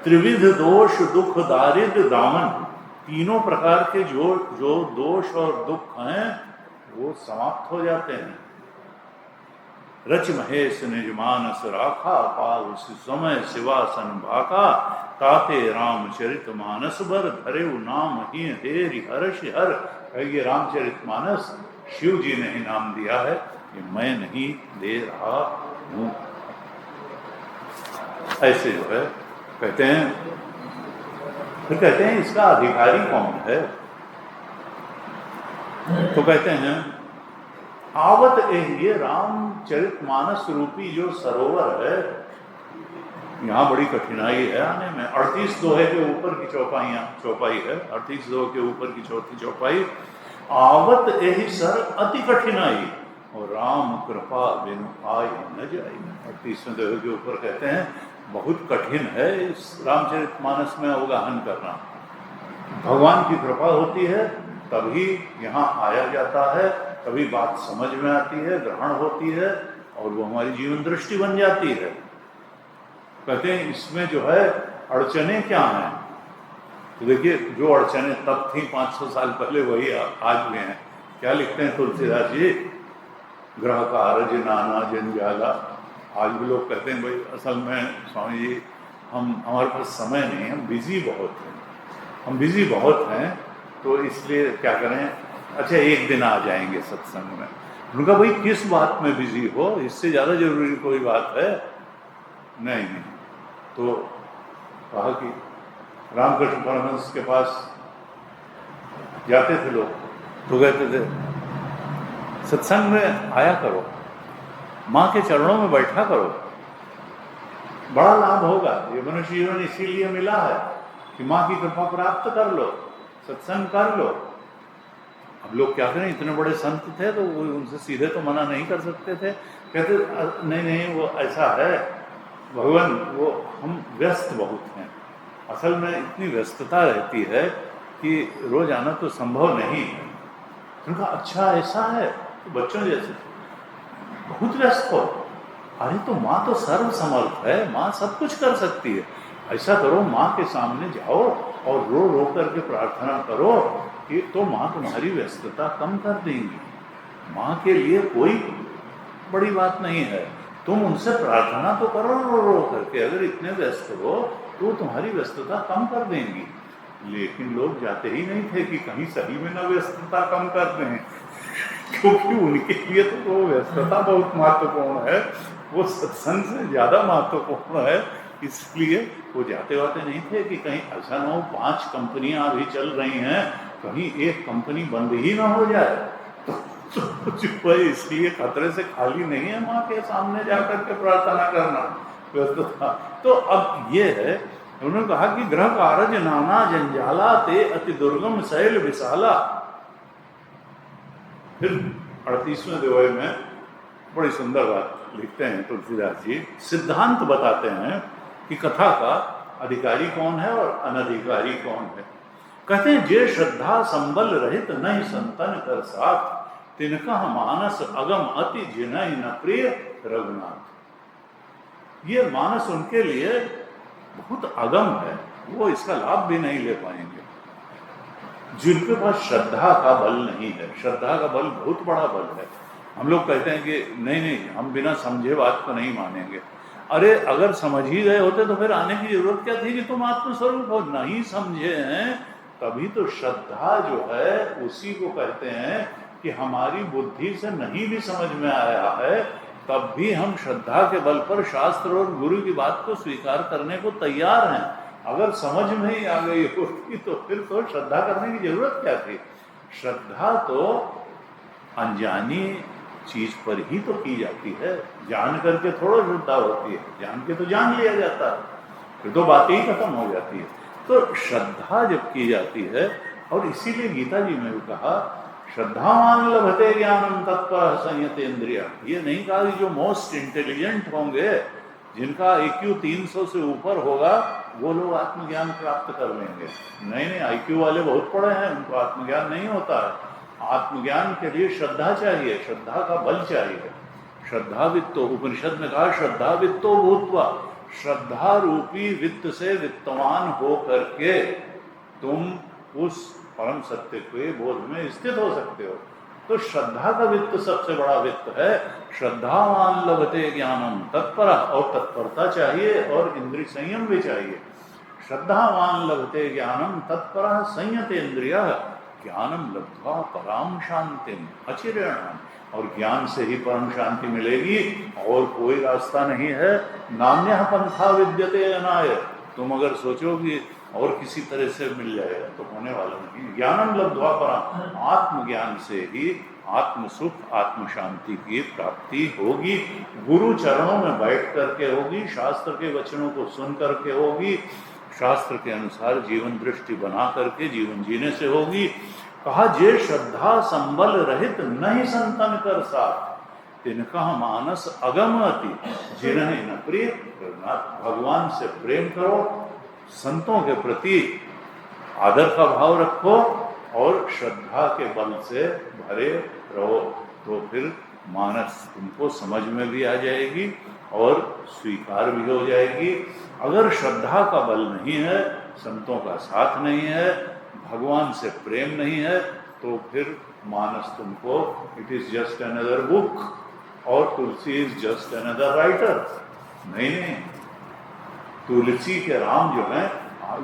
त्रिविध दोष दुख दारिद्र दामन, तीनों प्रकार के जो दोष और दुख हैं वो समाप्त हो जाते हैं। रच महेश निज मानस राखा, पाउस समय शिवासन भाका, ताते रामचरित मानस बर, धरे नाम ही हेरि हर्ष हर। ये रामचरित मानस शिव जी ने ही नाम दिया है, ये मैं नहीं दे रहा हूं। ऐसे जो है कहते हैं, फिर कहते हैं इसका अधिकारी कौन है, तो कहते हैं आवत ये रामचरितमानस रूपी जो सरोवर है, यहाँ बड़ी कठिनाई है आने में। 38 दोहे के ऊपर की चौपाई है, 38 दोहे के ऊपर की चौथी चौपाई। आवत यही सर अति कठिनाई, और राम कृपा बिनु आय न जाई। 38वें दोहे के ऊपर कहते हैं बहुत कठिन है इस रामचरितमानस में अवगाहन करना। भगवान की कृपा होती है तभी यहाँ आया जाता है, तभी बात समझ में आती है, ग्रहण होती है और वो हमारी जीवन दृष्टि बन जाती है। कहते हैं इसमें जो है अड़चने क्या हैं, तो देखिए जो अड़चने तब थी 500 साल पहले वही आज भी हैं। क्या लिखते हैं तुलसीदास जी, ग्रह कारज नाना जंजाला। आज भी लोग कहते हैं भाई असल में स्वामी जी हमारे पास समय नहीं है, हम बिजी बहुत हैं, हम बिजी बहुत हैं, तो इसलिए क्या करें, अच्छा एक दिन आ जाएंगे सत्संग में। उनका भाई किस बात में बिजी हो, इससे ज़्यादा जरूरी कोई बात है नहीं। तो कहा कि रामकृष्ण परमहंस के पास जाते थे लोग, तो कहते थे सत्संग में आया करो, माँ के चरणों में बैठा करो, बड़ा लाभ होगा। ये मनुष्य जीवन इसीलिए मिला है कि माँ की कृपा प्राप्त कर लो, सत्संग कर लो। अब लोग क्या करें, इतने बड़े संत थे तो वो उनसे सीधे तो मना नहीं कर सकते थे। कहते नहीं वो ऐसा है भगवान, वो हम व्यस्त बहुत हैं, असल में इतनी व्यस्तता रहती है कि रोज आना तो संभव नहीं है। उनका अच्छा ऐसा है तो बच्चों जैसे बहुत व्यस्त हो। अरे तो माँ तो सर्वसमर्थ है, माँ सब कुछ कर सकती है। ऐसा करो, माँ के सामने जाओ और रो रो करके प्रार्थना करो कि तो माँ तुम्हारी व्यस्तता कम कर देंगी। माँ के लिए कोई बड़ी बात नहीं है, तुम उनसे प्रार्थना तो करो रो रो करके। अगर इतने व्यस्त हो तो तुम्हारी व्यस्तता कम कर देंगी। लेकिन लोग जाते ही नहीं थे कि कहीं सही में न व्यस्तता कम कर दें, क्योंकि उनके लिए तो वो व्यस्तता बहुत महत्वपूर्ण है, वो सत्संग से ज़्यादा महत्वपूर्ण है। इसलिए वो जाते वाते नहीं थे कि कहीं ऐसा ना हो 5 कंपनियां अभी चल रही हैं, कहीं एक कंपनी बंद ही ना हो जाए। तो इसलिए खतरे से खाली नहीं है माँ के सामने जाकर के प्रार्थना करना व्यस्तता। तो अब ये है, उन्होंने कहा कि ग्रह कारज नाना जंजाला, ते अति दुर्गम शैल विशाला। फिर 38वें दोहे में बड़ी सुंदर बात लिखते हैं तुलसीदास जी, सिद्धांत बताते हैं कि कथा का अधिकारी कौन है और अनधिकारी कौन है। कहते हैं जे श्रद्धा संबल रहित नहीं संतन कर साथ, तिनका मानस अगम अति जिनहि न प्रिय रघुनाथ। ये मानस उनके लिए बहुत अगम है, वो इसका लाभ भी नहीं ले पाएंगे। जिनके पास श्रद्धा का बल नहीं है, श्रद्धा का बल बहुत बड़ा बल है। हम लोग कहते हैं कि नहीं हम बिना समझे बात को नहीं मानेंगे। अरे अगर समझ ही गए होते तो फिर आने की जरूरत क्या थी कि तुम आत्मस्वरूप हो। नहीं समझे हैं तभी तो श्रद्धा जो है उसी को कहते हैं कि हमारी बुद्धि से नहीं भी समझ में आया है तब भी हम श्रद्धा के बल पर शास्त्र और गुरु की बात को स्वीकार करने को तैयार हैं। अगर समझ में ही आ गई होती तो फिर तो श्रद्धा करने की जरूरत क्या थी। श्रद्धा तो अनजानी चीज पर ही तो की जाती है, जान करके थोड़ा श्रद्धा होती है। जान के तो जान लिया जाता है, फिर तो बात ही खत्म हो जाती है। तो श्रद्धा जब की जाती है, और इसीलिए गीता जी में भी कहा श्रद्धावान लभते ज्ञानम तत्पर संयते इंद्रिया। ये नहीं कहा कि जो मोस्ट इंटेलिजेंट होंगे, जिनका IQ 300 से ऊपर होगा, वो लोग आत्मज्ञान प्राप्त कर लेंगे। नहीं नहीं, IQ वाले बहुत पढ़े हैं, उनको आत्मज्ञान नहीं होता है। आत्मज्ञान के लिए श्रद्धा चाहिए, श्रद्धा का बल चाहिए। श्रद्धा वित्तो, उपनिषद में कहा श्रद्धा वित्तो भूत्वा, श्रद्धा रूपी वित्त से वित्तवान हो करके तुम उस परम सत्य के बोध में स्थित हो सकते हो। तो श्रद्धा का वित्त सबसे बड़ा वित्त है। श्रद्धावान लभते ज्ञानम तत्पर, और तत्परता चाहिए और इंद्रिय संयम भी चाहिए। श्रद्धावान लभते ज्ञानम तत्पर संयते इंद्रिय ज्ञानम लब्ध्वा पराम शांतिम अचिरेणाम। और ज्ञान से ही परम शांति मिलेगी, और कोई रास्ता नहीं है। नान्यः पंथा विद्यते अनाय। तुम अगर सोचोगे और किसी तरह से मिल जाएगा तो होने वाला नहीं। ज्ञानम लब्ध्वा पराम, आत्मज्ञान से ही आत्म सुख, आत्म शांति की प्राप्ति होगी। गुरु चरणों में बैठ करके होगी, शास्त्र के वचनों को सुन करके होगी, शास्त्र के अनुसार जीवन दृष्टि बना करके जीवन जीने से होगी। कहा जे श्रद्धा संबल रहित नहीं संतन कर साथ, तिनका मानस अगम अति जिन्हें न प्रिय करना। भगवान से प्रेम करो, संतों के प्रति आदर का भाव रखो, और श्रद्धा के बल से भरे रहो, तो फिर मानस तुमको समझ में भी आ जाएगी और स्वीकार भी हो जाएगी। अगर श्रद्धा का बल नहीं है, संतों का साथ नहीं है, भगवान से प्रेम नहीं है, तो फिर मानस तुमको it is just another book, और तुलसी इज जस्ट अनदर राइटर। नहीं, तुलसी के राम जो है,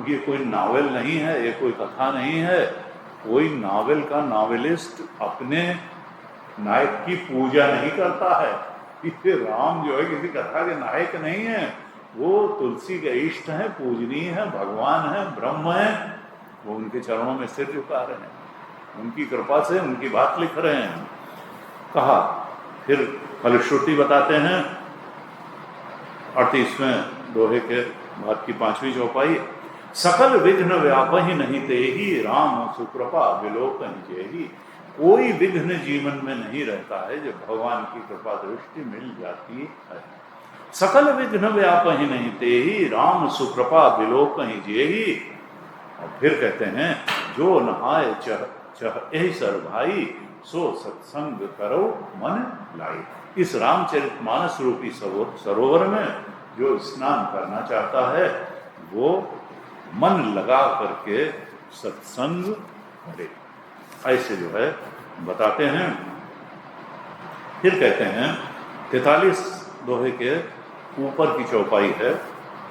ये कोई नावल नहीं है, ये कोई कथा नहीं है। कोई नावल का नावलिस्ट अपने नायक की पूजा नहीं करता है। ये राम जो है किसी कथा के नायक नहीं है, वो तुलसी के इष्ट हैं, पूजनीय है, भगवान है, ब्रह्म है। वो उनके चरणों में सिर झुका रहे हैं, उनकी कृपा से उनकी बात लिख रहे हैं। कहा फिर फलश्रुति बताते हैं 38वें दोहे के बाद की 5वीं चौपाई। सकल विघ्न व्यापहि नहीं तेहि, राम सुकृपा विलोकहि जेहि। कोई विघ्न जीवन में नहीं रहता है जब भगवान की कृपा दृष्टि मिल जाती है। सकल विघ्न व्यापहि नहीं तेहि, राम सुकृपा विलोकहि जेहि। और फिर कहते हैं जो नहाय चह एहि सर भाई, सो सत्संग करो मन लाई। इस रामचरितमानस रूपी सरोवर में जो स्नान करना चाहता है, वो मन लगा करके सत्संग करे। ऐसे जो है बताते हैं। फिर कहते हैं 43 दोहे के ऊपर की चौपाई है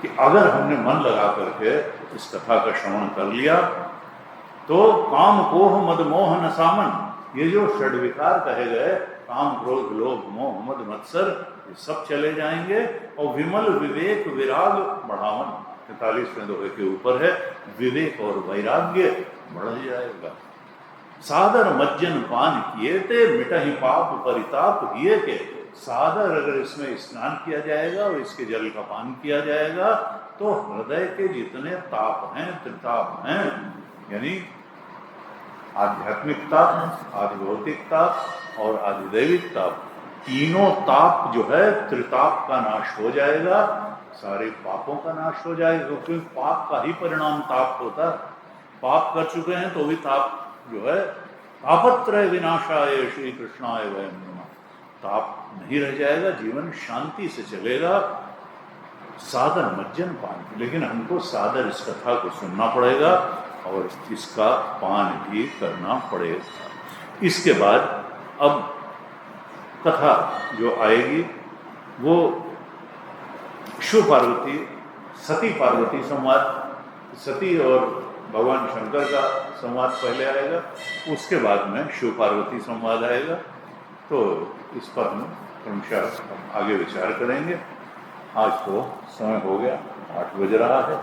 कि अगर हमने मन लगा करके इस कथा का श्रवण कर लिया, तो काम कोह मद मोह न सामन, ये जो षड्विकार कहे गए, काम क्रोध लोभ मोह मद मत्सर, ये सब चले जाएंगे, और विमल विवेक विराग बढ़ावन। 43वें दोहे के ऊपर है, विवेक और वैराग्य बढ़ जाएगा। सादर मज्जन पान किए ते मिटहि पाप परिताप हिये के। सादर अगर इसमें स्नान किया जाएगा और इसके जल का पान किया जाएगा, तो हृदय के जितने ताप हैं, त्रिताप हैं, यानी आध्यात्मिक ताप, आधिभौतिक ताप और आधिदैविक ताप, तीनों ताप जो है त्रिताप का नाश हो जाएगा, सारे पापों का नाश हो जाएगा। क्योंकि पाप का ही परिणाम ताप होता है। पाप कर चुके हैं तो भी ताप जो है, तापत्रय विनाशाय श्री कृष्णाय वयं नमः। ताप नहीं रह जाएगा, जीवन शांति से चलेगा। सादर मज्जन पान, लेकिन हमको सादर इस कथा को सुनना पड़ेगा और इसका पान भी करना पड़ेगा। इसके बाद अब कथा जो आएगी वो शिव पार्वती, सती पार्वती संवाद, सती और भगवान शंकर का संवाद पहले आएगा, उसके बाद में शिव पार्वती संवाद आएगा। तो इस पर हम क्रमशः आगे विचार करेंगे। आज तो समय हो गया, 8 बज रहा है।